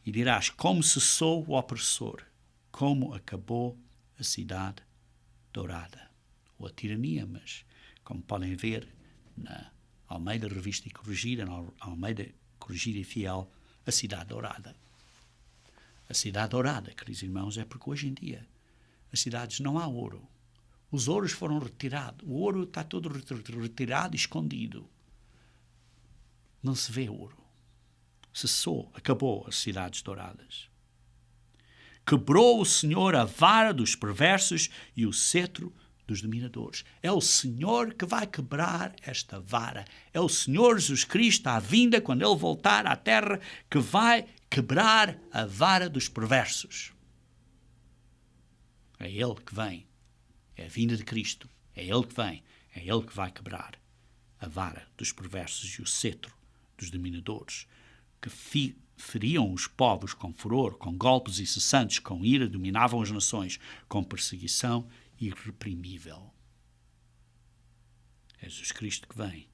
E dirás, como cessou o opressor, como acabou a cidade dourada. Ou a tirania, mas como podem ver na Almeida Revista e Corrigida, na Almeida Corrigida e Fiel, a cidade dourada. A cidade dourada, queridos irmãos, é porque hoje em dia as cidades não há ouro. Os ouros foram retirados. O ouro está todo retirado e escondido. Não se vê ouro. Cessou, acabou as cidades douradas. Quebrou o Senhor a vara dos perversos e o cetro dos dominadores. É o Senhor que vai quebrar esta vara. É o Senhor Jesus Cristo à vinda, quando Ele voltar à terra, que vai quebrar a vara dos perversos. É Ele que vem. É a vinda de Cristo. É Ele que vem. É Ele que vai quebrar a vara dos perversos e o cetro dos dominadores, que feriam os povos com furor, com golpes incessantes, com ira, dominavam as nações, com perseguição irreprimível. É Jesus Cristo que vem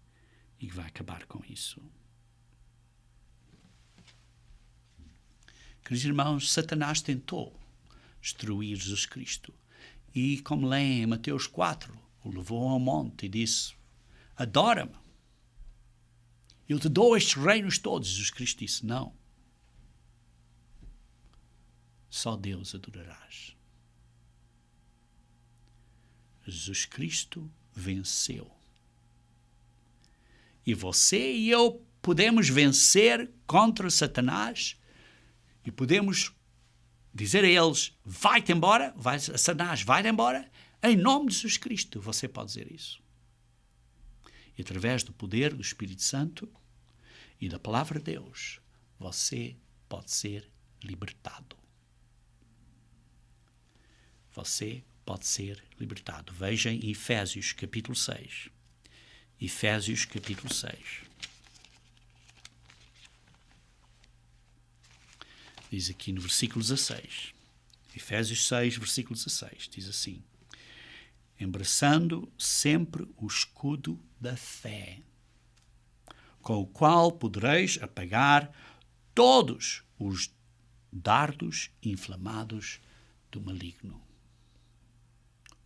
e que vai acabar com isso. Queridos irmãos, Satanás tentou destruir Jesus Cristo. E, como leem em Mateus 4, o levou ao monte e disse, adora-me. Eu te dou estes reinos todos. Jesus Cristo disse, não. Só Deus adorarás. Jesus Cristo venceu. E você e eu podemos vencer contra Satanás e podemos dizer a eles, vai-te embora, Satanás, vai-te embora, em nome de Jesus Cristo. Você pode dizer isso. E através do poder do Espírito Santo e da palavra de Deus, você pode ser libertado. Você pode ser libertado. Veja em Efésios capítulo 6. Efésios capítulo 6. Diz aqui no versículo 16. Efésios 6, versículo 16. Diz assim: embraçando sempre o escudo da fé, com o qual podereis apagar todos os dardos inflamados do maligno.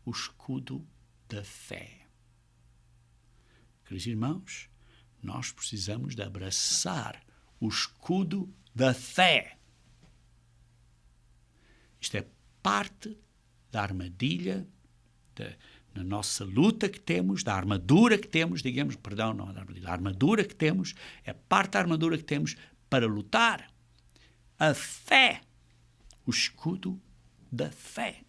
O escudo da fé. Queridos irmãos, nós precisamos de abraçar o escudo da fé. Isto é parte da armadilha, na nossa luta que temos, da armadura que temos, digamos, perdão, não é da armadilha, a armadura que temos, é parte da armadura que temos para lutar. A fé, o escudo da fé.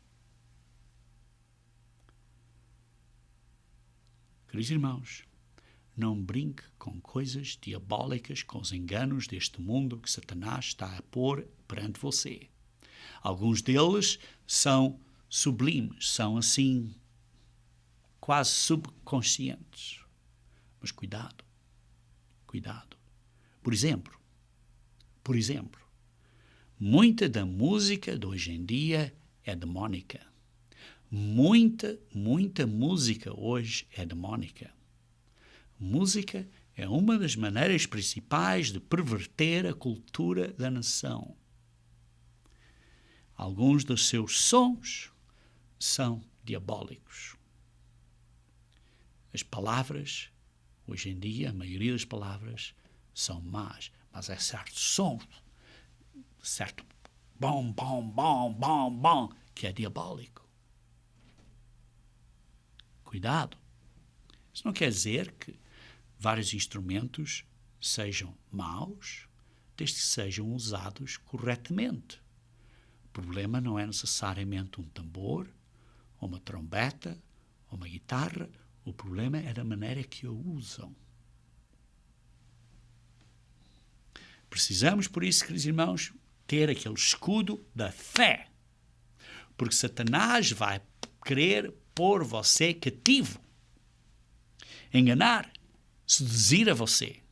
Queridos irmãos, não brinque com coisas diabólicas, com os enganos deste mundo que Satanás está a pôr perante você. Alguns deles são sublimes, são assim, quase subconscientes. Mas cuidado, cuidado. Por exemplo, muita da música de hoje em dia é demónica. Muita música hoje é demónica. Música é uma das maneiras principais de perverter a cultura da nação. Alguns dos seus sons são diabólicos. As palavras, hoje em dia, a maioria das palavras são más, mas há certo som, certo bom, que é diabólico. Cuidado. Isso não quer dizer que vários instrumentos sejam maus, desde que sejam usados corretamente. O problema não é necessariamente um tambor, ou uma trombeta, ou uma guitarra. O problema é da maneira que o usam. Precisamos, por isso, queridos irmãos, ter aquele escudo da fé. Porque Satanás vai querer pôr você cativo, enganar, seduzir a você.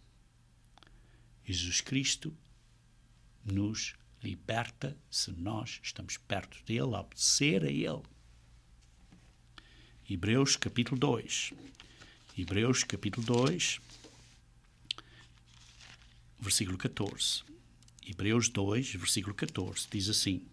Jesus Cristo nos liberta se nós estamos perto dele, a obedecer a ele. Hebreus capítulo 2. Hebreus capítulo 2, versículo 14. Hebreus 2, versículo 14, diz assim: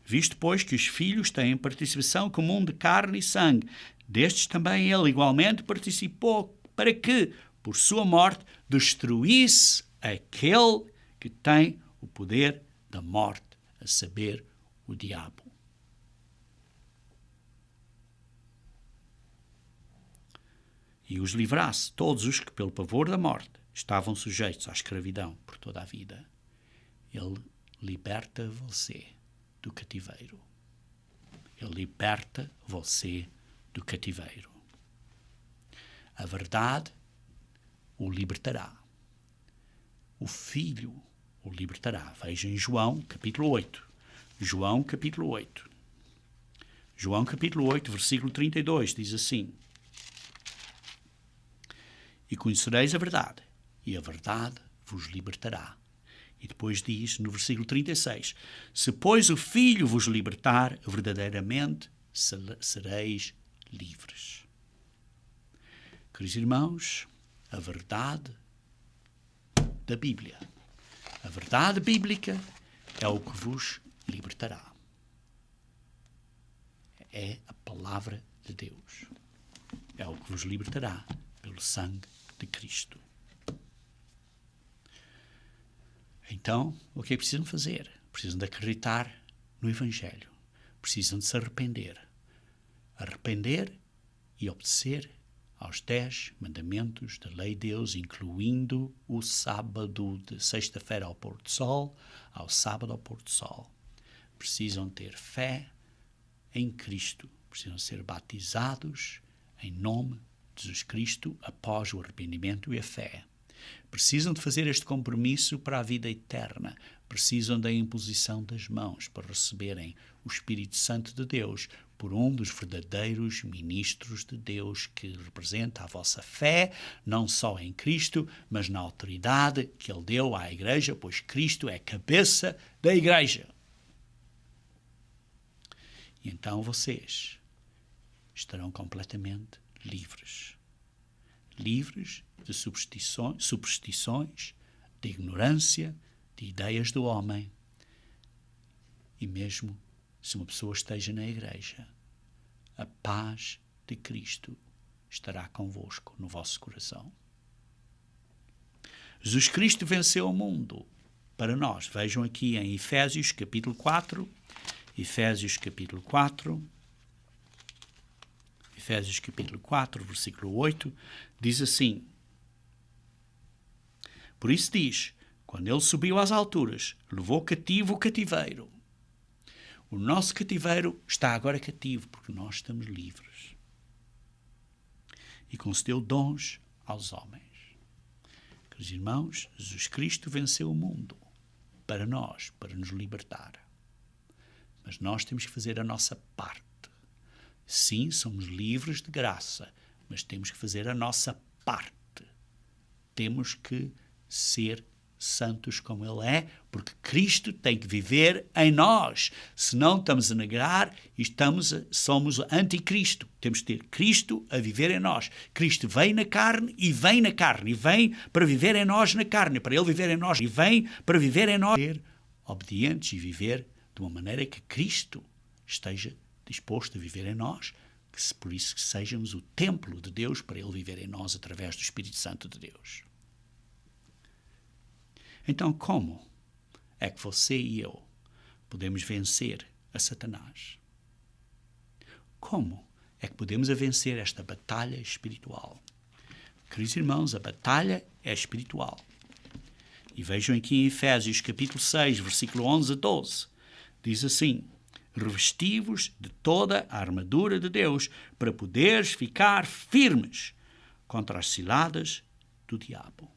visto, pois, que os filhos têm participação comum de carne e sangue, destes também ele igualmente participou, para que, por sua morte, destruísse aquele que tem o poder da morte, a saber, o diabo. E os livrasse todos os que, pelo pavor da morte, estavam sujeitos à escravidão por toda a vida. Ele liberta você do cativeiro. Ele liberta você do cativeiro. A verdade o libertará. O Filho o libertará. Veja em João, capítulo 8. João, capítulo 8. João, capítulo 8, versículo 32, diz assim: e conhecereis a verdade, e a verdade vos libertará. E depois diz, no versículo 36, se, pois, o Filho vos libertar, verdadeiramente sereis livres. Queridos irmãos, a verdade da Bíblia, a verdade bíblica é o que vos libertará. É a palavra de Deus. É o que vos libertará pelo sangue de Cristo. Então, o que é que precisam fazer? Precisam de acreditar no Evangelho. Precisam de se arrepender. Arrepender e obedecer aos 10 mandamentos da lei de Deus, incluindo o sábado de sexta-feira ao pôr do sol, ao sábado ao pôr do sol. Precisam ter fé em Cristo. Precisam ser batizados em nome de Jesus Cristo após o arrependimento e a fé. Precisam de fazer este compromisso para a vida eterna. Precisam da imposição das mãos para receberem o Espírito Santo de Deus, por um dos verdadeiros ministros de Deus que representa a vossa fé, não só em Cristo, mas na autoridade que Ele deu à Igreja, pois Cristo é cabeça da Igreja. E então vocês estarão completamente livres. Livres de superstições, de ignorância, de ideias do homem. E mesmo se uma pessoa esteja na igreja, a paz de Cristo estará convosco no vosso coração. Jesus Cristo venceu o mundo para nós. Vejam aqui em Efésios capítulo 4, Efésios capítulo 4, versículo 8, diz assim: por isso diz, quando ele subiu às alturas, levou cativo o cativeiro. O nosso cativeiro está agora cativo, porque nós estamos livres. E concedeu dons aos homens. Queridos irmãos, Jesus Cristo venceu o mundo para nós, para nos libertar. Mas nós temos que fazer a nossa parte. Sim, somos livres de graça, mas temos que fazer a nossa parte. Temos que ser santos como Ele é, porque Cristo tem que viver em nós. Senão estamos a negar e somos anticristo. Temos que ter Cristo a viver em nós. Cristo vem na carne e vem na carne. E vem para viver em nós na carne, para Ele viver em nós. E vem para viver em nós. Ser obedientes e viver de uma maneira que Cristo esteja disposto a viver em nós, por isso que sejamos o templo de Deus para Ele viver em nós através do Espírito Santo de Deus. Então, como é que você e eu podemos vencer a Satanás? Como é que podemos vencer esta batalha espiritual? Queridos irmãos, a batalha é espiritual. E vejam aqui em Efésios capítulo 6, versículo 11 a 12. Diz assim: revesti-vos de toda a armadura de Deus para poderes ficar firmes contra as ciladas do diabo.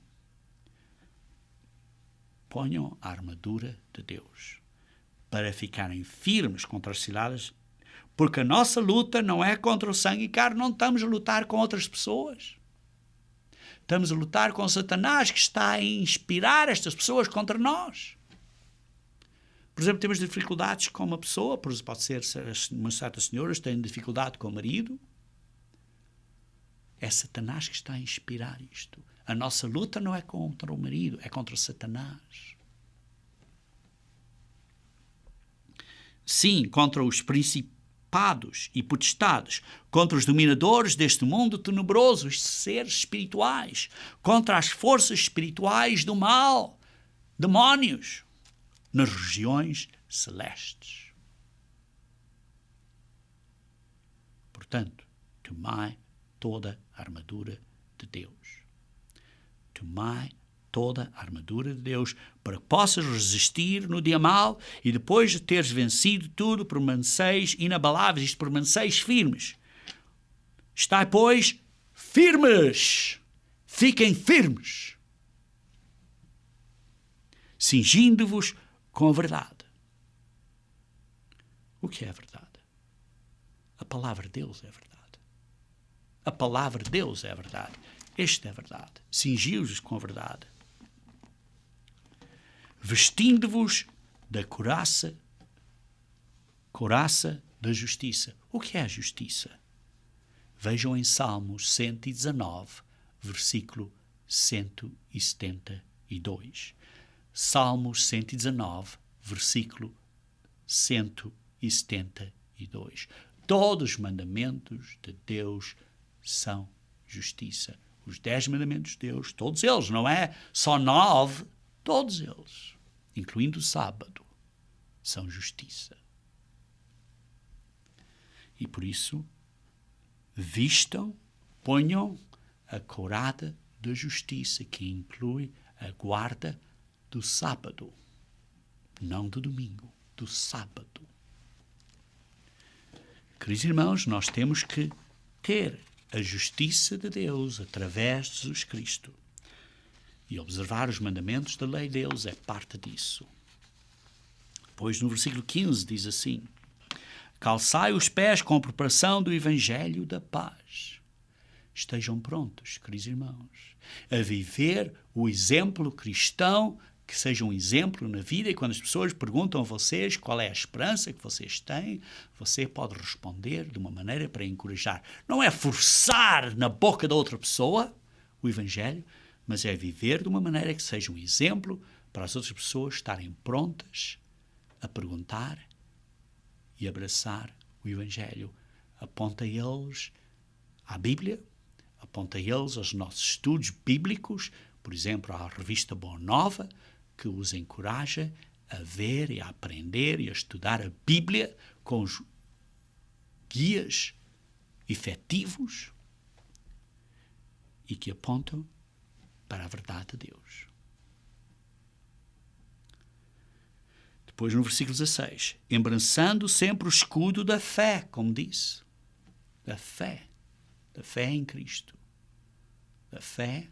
Ponham a armadura de Deus para ficarem firmes contra as ciladas, porque a nossa luta não é contra o sangue e carne, não estamos a lutar com outras pessoas. Estamos a lutar com Satanás, que está a inspirar estas pessoas contra nós. Por exemplo, temos dificuldades com uma pessoa, pode ser uma certa senhora tem dificuldade com o marido. É Satanás que está a inspirar isto. A nossa luta não é contra o marido, é contra Satanás. Sim, contra os principados e potestades, contra os dominadores deste mundo tenebroso, os seres espirituais, contra as forças espirituais do mal, demónios, nas regiões celestes. Portanto, tomai toda a armadura de Deus. Tomai toda a armadura de Deus para que possas resistir no dia mau e depois de teres vencido tudo, permaneceis inabaláveis, permaneceis firmes. Estai, pois, firmes. Fiquem firmes. Cingindo-vos com a verdade. O que é a verdade? A palavra de Deus é a verdade. A palavra de Deus é a verdade. Esta é a verdade. Cingiu-vos com a verdade. Vestindo-vos da couraça da justiça. O que é a justiça? Vejam em Salmos 119, versículo 172. Salmos 119, versículo 172. Todos os mandamentos de Deus são justiça. Os 10 mandamentos de Deus, todos eles, não é só 9, todos eles, incluindo o sábado, são justiça. E por isso, vistam, ponham a couraça da justiça, que inclui a guarda do sábado, não do domingo, do sábado. Queridos irmãos, nós temos que ter a justiça de Deus através de Jesus Cristo. E observar os mandamentos da lei de Deus é parte disso. Pois no versículo 15 diz assim: Calçai os pés com a preparação do Evangelho da paz. Estejam prontos, queridos irmãos, a viver o exemplo cristão, que seja um exemplo na vida, e quando as pessoas perguntam a vocês qual é a esperança que vocês têm, você pode responder de uma maneira para encorajar. Não é forçar na boca da outra pessoa o Evangelho, mas é viver de uma maneira que seja um exemplo para as outras pessoas estarem prontas a perguntar e abraçar o Evangelho. Aponta eles à Bíblia, aponta eles aos nossos estudos bíblicos, por exemplo, à revista Boa Nova, que os encoraja a ver e a aprender e a estudar a Bíblia com os guias efetivos e que apontam para a verdade de Deus. Depois, no versículo 16, embrançando sempre o escudo da fé, como disse, da fé em Cristo. A fé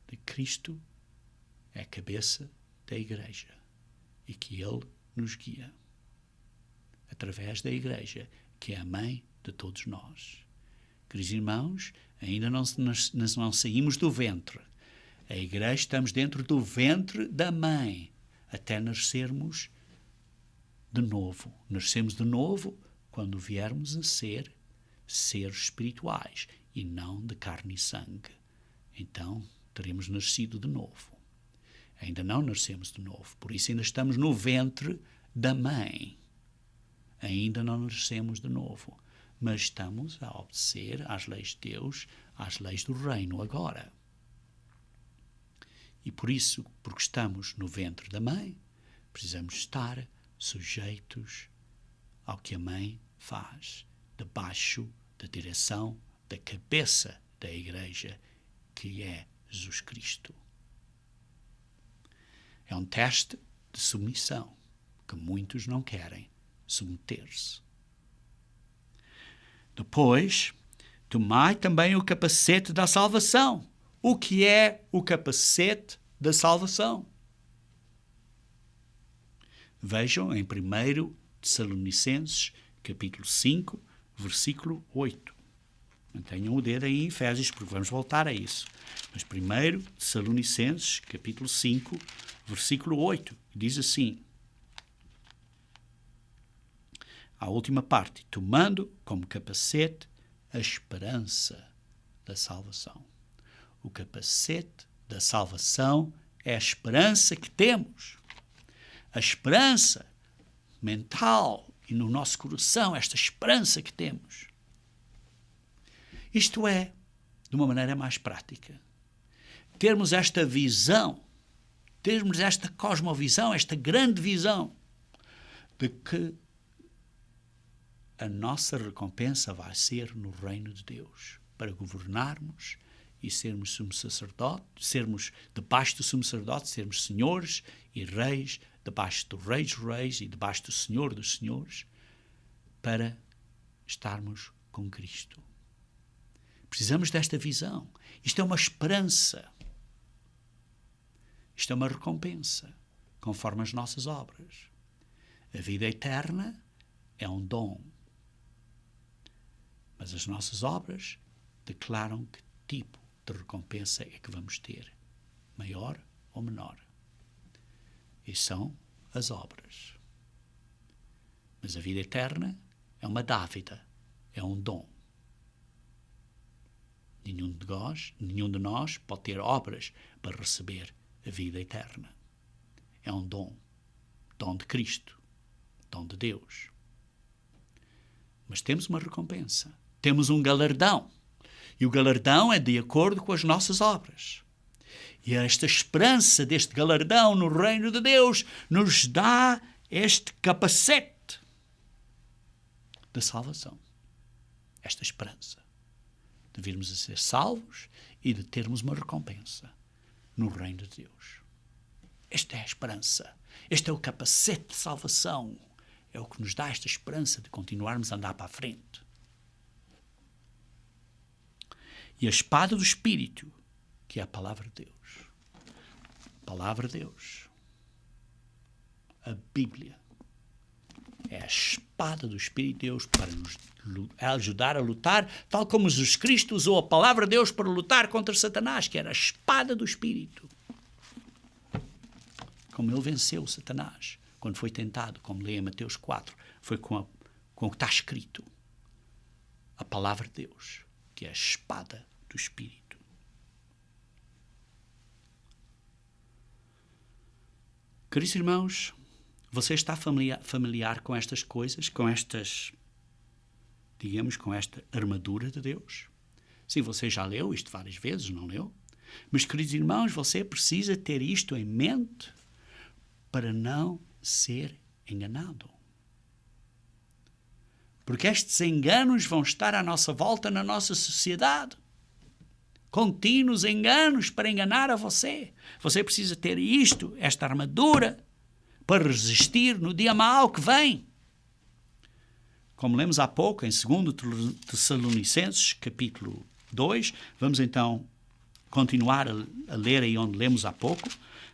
de Cristo é a cabeça da Igreja e que Ele nos guia através da Igreja, que é a mãe de todos nós. Queridos irmãos, ainda não saímos do ventre. A Igreja, estamos dentro do ventre da mãe, até nascermos de novo. Nascemos de novo quando viermos a ser seres espirituais e não de carne e sangue. Então, teremos nascido de novo. Ainda não nascemos de novo, por isso ainda estamos no ventre da mãe. Ainda não nascemos de novo, mas estamos a obedecer às leis de Deus, às leis do reino agora. E por isso, porque estamos no ventre da mãe, precisamos estar sujeitos ao que a mãe faz, debaixo da direção da cabeça da Igreja, que é Jesus Cristo. É um teste de submissão que muitos não querem submeter-se. Depois, tomai também o capacete da salvação. O que é o capacete da salvação? Vejam em 1 Tessalonicenses, capítulo 5, versículo 8. Mantenham o dedo aí em Efésios, porque vamos voltar a isso. Mas 1 Tessalonicenses, capítulo 5, versículo 8, diz assim, a última parte, tomando como capacete a esperança da salvação. O capacete da salvação é a esperança que temos. A esperança mental e no nosso coração, esta esperança que temos. Isto é, de uma maneira mais prática, termos esta visão, termos esta cosmovisão, esta grande visão de que a nossa recompensa vai ser no reino de Deus, para governarmos e sermos sumo sacerdote, sermos debaixo do sumo sacerdote, sermos senhores e reis, debaixo do Rei dos Reis e debaixo do Senhor dos Senhores, para estarmos com Cristo. Precisamos desta visão. Isto é uma esperança. Isto é uma recompensa, conforme as nossas obras. A vida eterna é um dom. Mas as nossas obras declaram que tipo de recompensa é que vamos ter, maior ou menor. E são as obras. Mas a vida eterna é uma dádiva, é um dom. Nenhum de nós pode ter obras para receber a vida eterna. É um dom de Cristo, dom de Deus. Mas temos uma recompensa, temos um galardão. E o galardão é de acordo com as nossas obras. E esta esperança deste galardão no reino de Deus nos dá este capacete da salvação. Esta esperança de virmos a ser salvos e de termos uma recompensa no reino de Deus. Esta é a esperança. Este é o capacete de salvação. É o que nos dá esta esperança de continuarmos a andar para a frente. E a espada do Espírito, que é a palavra de Deus. A palavra de Deus. A Bíblia É a espada do Espírito de Deus para nos ajudar a lutar, tal como Jesus Cristo usou a palavra de Deus para lutar contra Satanás, que era a espada do Espírito. Como ele venceu Satanás quando foi tentado, como lê em Mateus 4, foi com o que está escrito. A palavra de Deus, que é a espada do Espírito. Queridos irmãos, você está familiar com estas coisas, com estas, digamos, com esta armadura de Deus? Sim, você já leu isto várias vezes, não leu? Mas, queridos irmãos, você precisa ter isto em mente para não ser enganado. Porque estes enganos vão estar à nossa volta na nossa sociedade. Contínuos enganos para enganar a você. Você precisa ter isto, esta armadura, para resistir no dia mau que vem. Como lemos há pouco, em 2 Tessalonicenses, capítulo 2, vamos então continuar a ler aí onde lemos há pouco.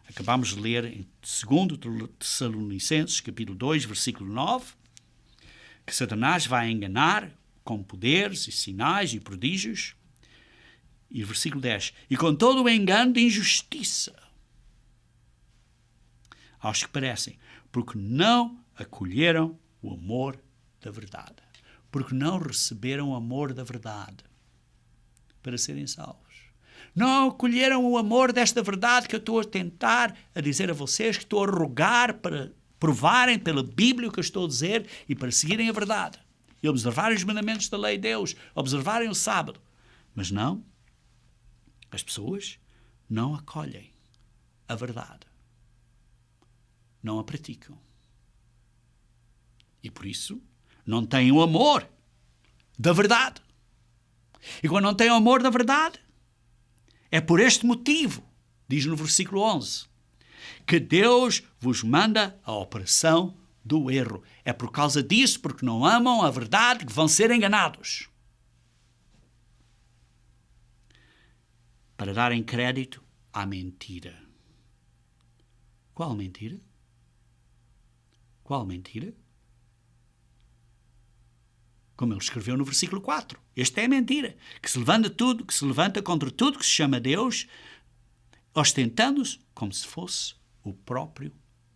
Acabamos de ler em 2 Tessalonicenses, capítulo 2, versículo 9, que Satanás vai enganar com poderes e sinais e prodígios. E versículo 10, e com todo o engano de injustiça aos que perecem, porque não acolheram o amor da verdade, porque não receberam o amor da verdade para serem salvos. Não acolheram o amor desta verdade que eu estou a tentar a dizer a vocês, que estou a rogar para provarem pela Bíblia o que eu estou a dizer e para seguirem a verdade. E observarem os mandamentos da lei de Deus, observarem o sábado. Mas não, as pessoas não acolhem a verdade. Não a praticam. E por isso não têm o amor da verdade. E quando não têm o amor da verdade, é por este motivo, diz no versículo 11, que Deus vos manda a operação do erro. É por causa disso, porque não amam a verdade, que vão ser enganados. Para darem crédito à mentira. Qual mentira? Qual mentira? Como ele escreveu no versículo 4. Esta é a mentira, que se levanta contra tudo que se chama Deus, ostentando-se como se fosse o próprio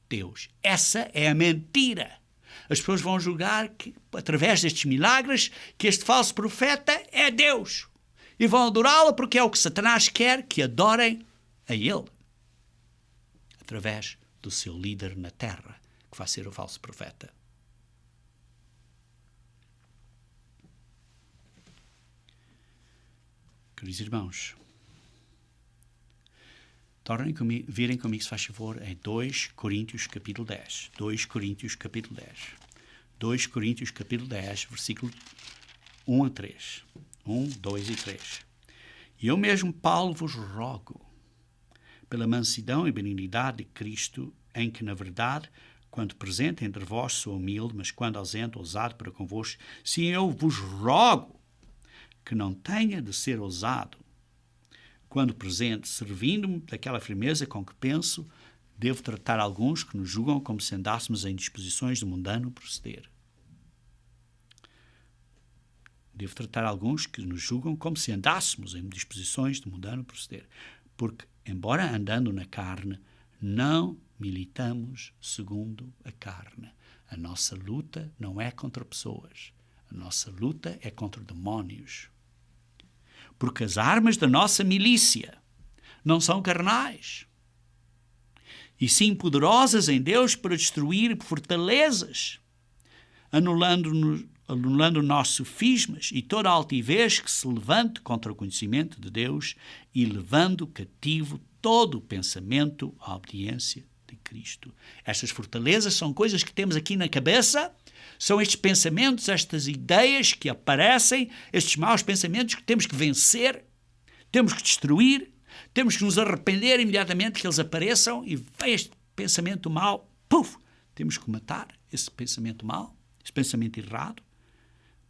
Deus. Essa é a mentira. As pessoas vão julgar que, através destes milagres, que este falso profeta é Deus. E vão adorá-lo porque é o que Satanás quer que adorem a ele. Através do seu líder na terra, que vai ser o falso profeta. Queridos irmãos, virem comigo, se faz favor, em 2 Coríntios capítulo 10. 2 Coríntios capítulo 10. 2 Coríntios capítulo 10, versículo 1 a 3. 1, 2 e 3. E eu mesmo, Paulo, vos rogo, pela mansidão e benignidade de Cristo, em que, na verdade, quando presente entre vós sou humilde, mas quando ausente, ousado para convosco, sim, eu vos rogo que não tenha de ser ousado. Quando presente, servindo-me daquela firmeza com que penso, devo tratar alguns que nos julgam como se andássemos em disposições de mundano proceder. Devo tratar alguns que nos julgam como se andássemos em disposições de mundano proceder. Porque, embora andando na carne, não militamos segundo a carne. A nossa luta não é contra pessoas. A nossa luta é contra demónios. Porque as armas da nossa milícia não são carnais, e sim poderosas em Deus para destruir fortalezas, anulando nossos sofismas e toda a altivez que se levante contra o conhecimento de Deus e levando cativo todo o pensamento à obediência de Cristo. Estas fortalezas são coisas que temos aqui na cabeça. São estes pensamentos, estas ideias que aparecem, estes maus pensamentos que temos que vencer, temos que destruir, temos que nos arrepender imediatamente que eles apareçam e vem este pensamento mau, puf, temos que matar esse pensamento mau, esse pensamento errado,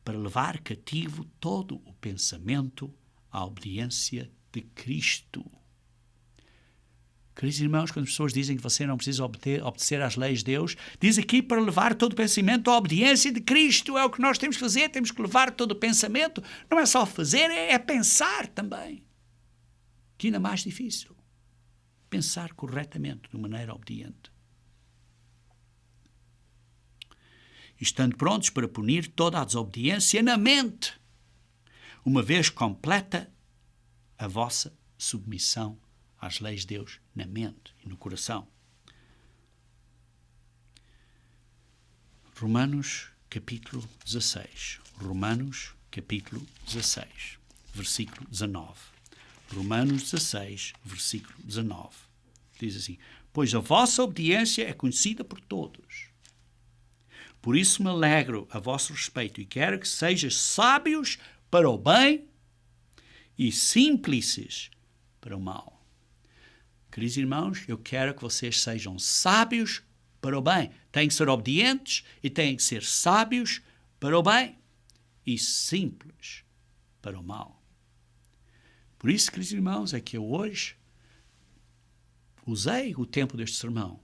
para levar cativo todo o pensamento à obediência de Cristo. Queridos irmãos, quando as pessoas dizem que você não precisa obedecer às leis de Deus, diz aqui para levar todo o pensamento à obediência de Cristo. É o que nós temos que fazer, temos que levar todo o pensamento. Não é só fazer, é pensar também. Que ainda mais difícil. Pensar corretamente, de maneira obediente. Estando prontos para punir toda a desobediência na mente, uma vez completa a vossa submissão às leis de Deus na mente e no coração. Romanos capítulo 16. Romanos capítulo 16, versículo 19. Romanos 16, versículo 19. Diz assim: pois a vossa obediência é conhecida por todos. Por isso me alegro a vosso respeito e quero que sejais sábios para o bem e simples para o mal. Queridos irmãos, eu quero que vocês sejam sábios para o bem. Têm que ser obedientes e têm que ser sábios para o bem e simples para o mal. Por isso, queridos irmãos, é que eu hoje usei o tempo deste sermão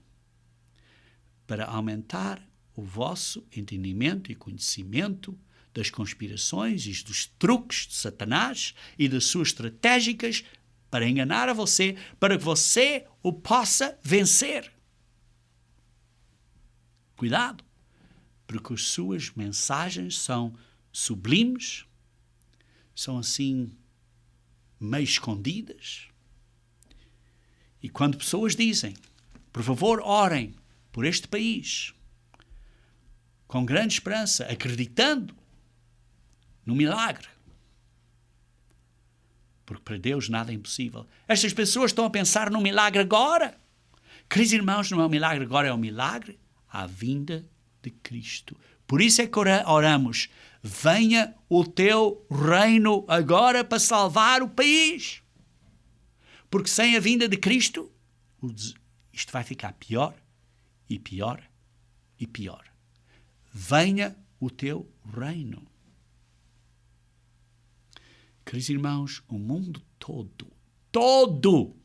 para aumentar o vosso entendimento e conhecimento das conspirações e dos truques de Satanás e das suas estratégicas para enganar a você, para que você o possa vencer. Cuidado, porque as suas mensagens são sublimes, são assim meio escondidas. E quando pessoas dizem, por favor, orem por este país, com grande esperança, acreditando no milagre, porque para Deus nada é impossível. Estas pessoas estão a pensar no milagre agora. Queridos irmãos, não é um milagre agora, é um milagre à vinda de Cristo. Por isso é que oramos, venha o teu reino agora para salvar o país. Porque sem a vinda de Cristo, isto vai ficar pior e pior e pior. Venha o teu reino. Queridos irmãos, o mundo todo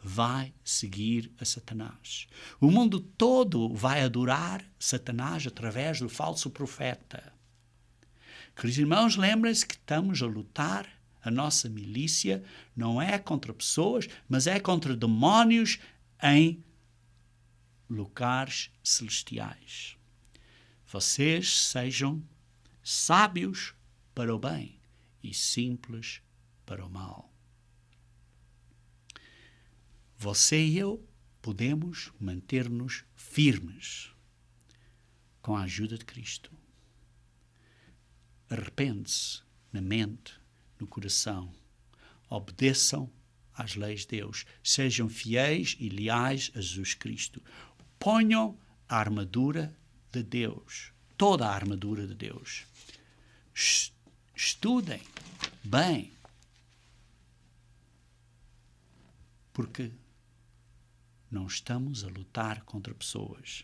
vai seguir a Satanás. O mundo todo vai adorar Satanás através do falso profeta. Queridos irmãos, lembrem-se que estamos a lutar. A nossa milícia não é contra pessoas, mas é contra demónios em lugares celestiais. Vocês sejam sábios para o bem e simples para o mal. Você e eu podemos manter-nos firmes com a ajuda de Cristo. Arrepende-se na mente, no coração. Obedeçam às leis de Deus. Sejam fiéis e leais a Jesus Cristo. Ponham a armadura de Deus. Toda a armadura de Deus. Estudem bem. Porque não estamos a lutar contra pessoas.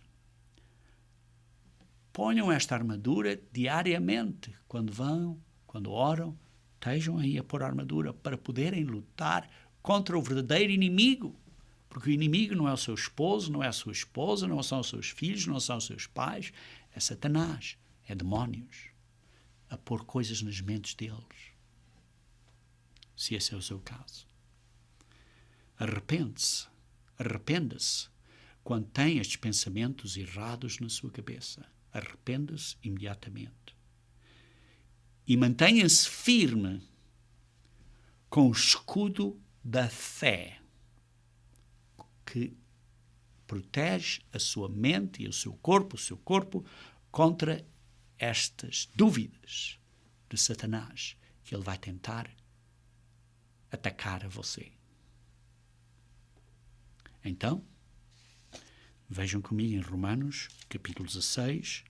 Ponham esta armadura diariamente. Quando oram, estejam aí a pôr a armadura para poderem lutar contra o verdadeiro inimigo. Porque o inimigo não é o seu esposo, não é a sua esposa, não são os seus filhos, não são os seus pais. É Satanás, é demónios. A pôr coisas nas mentes deles. Se esse é o seu caso. Arrependa-se quando tem estes pensamentos errados na sua cabeça. Arrependa-se imediatamente. E mantenha-se firme com o escudo da fé que protege a sua mente e o seu corpo contra estas dúvidas de Satanás que ele vai tentar atacar a você. Então, vejam comigo em Romanos, capítulo 16,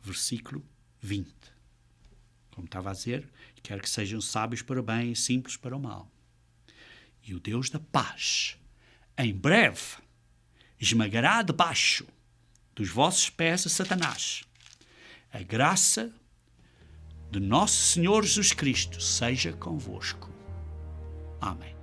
versículo 20. Como estava a dizer, quero que sejam sábios para o bem e simples para o mal. E o Deus da paz, em breve, esmagará debaixo dos vossos pés a Satanás. A graça de nosso Senhor Jesus Cristo seja convosco. Amém.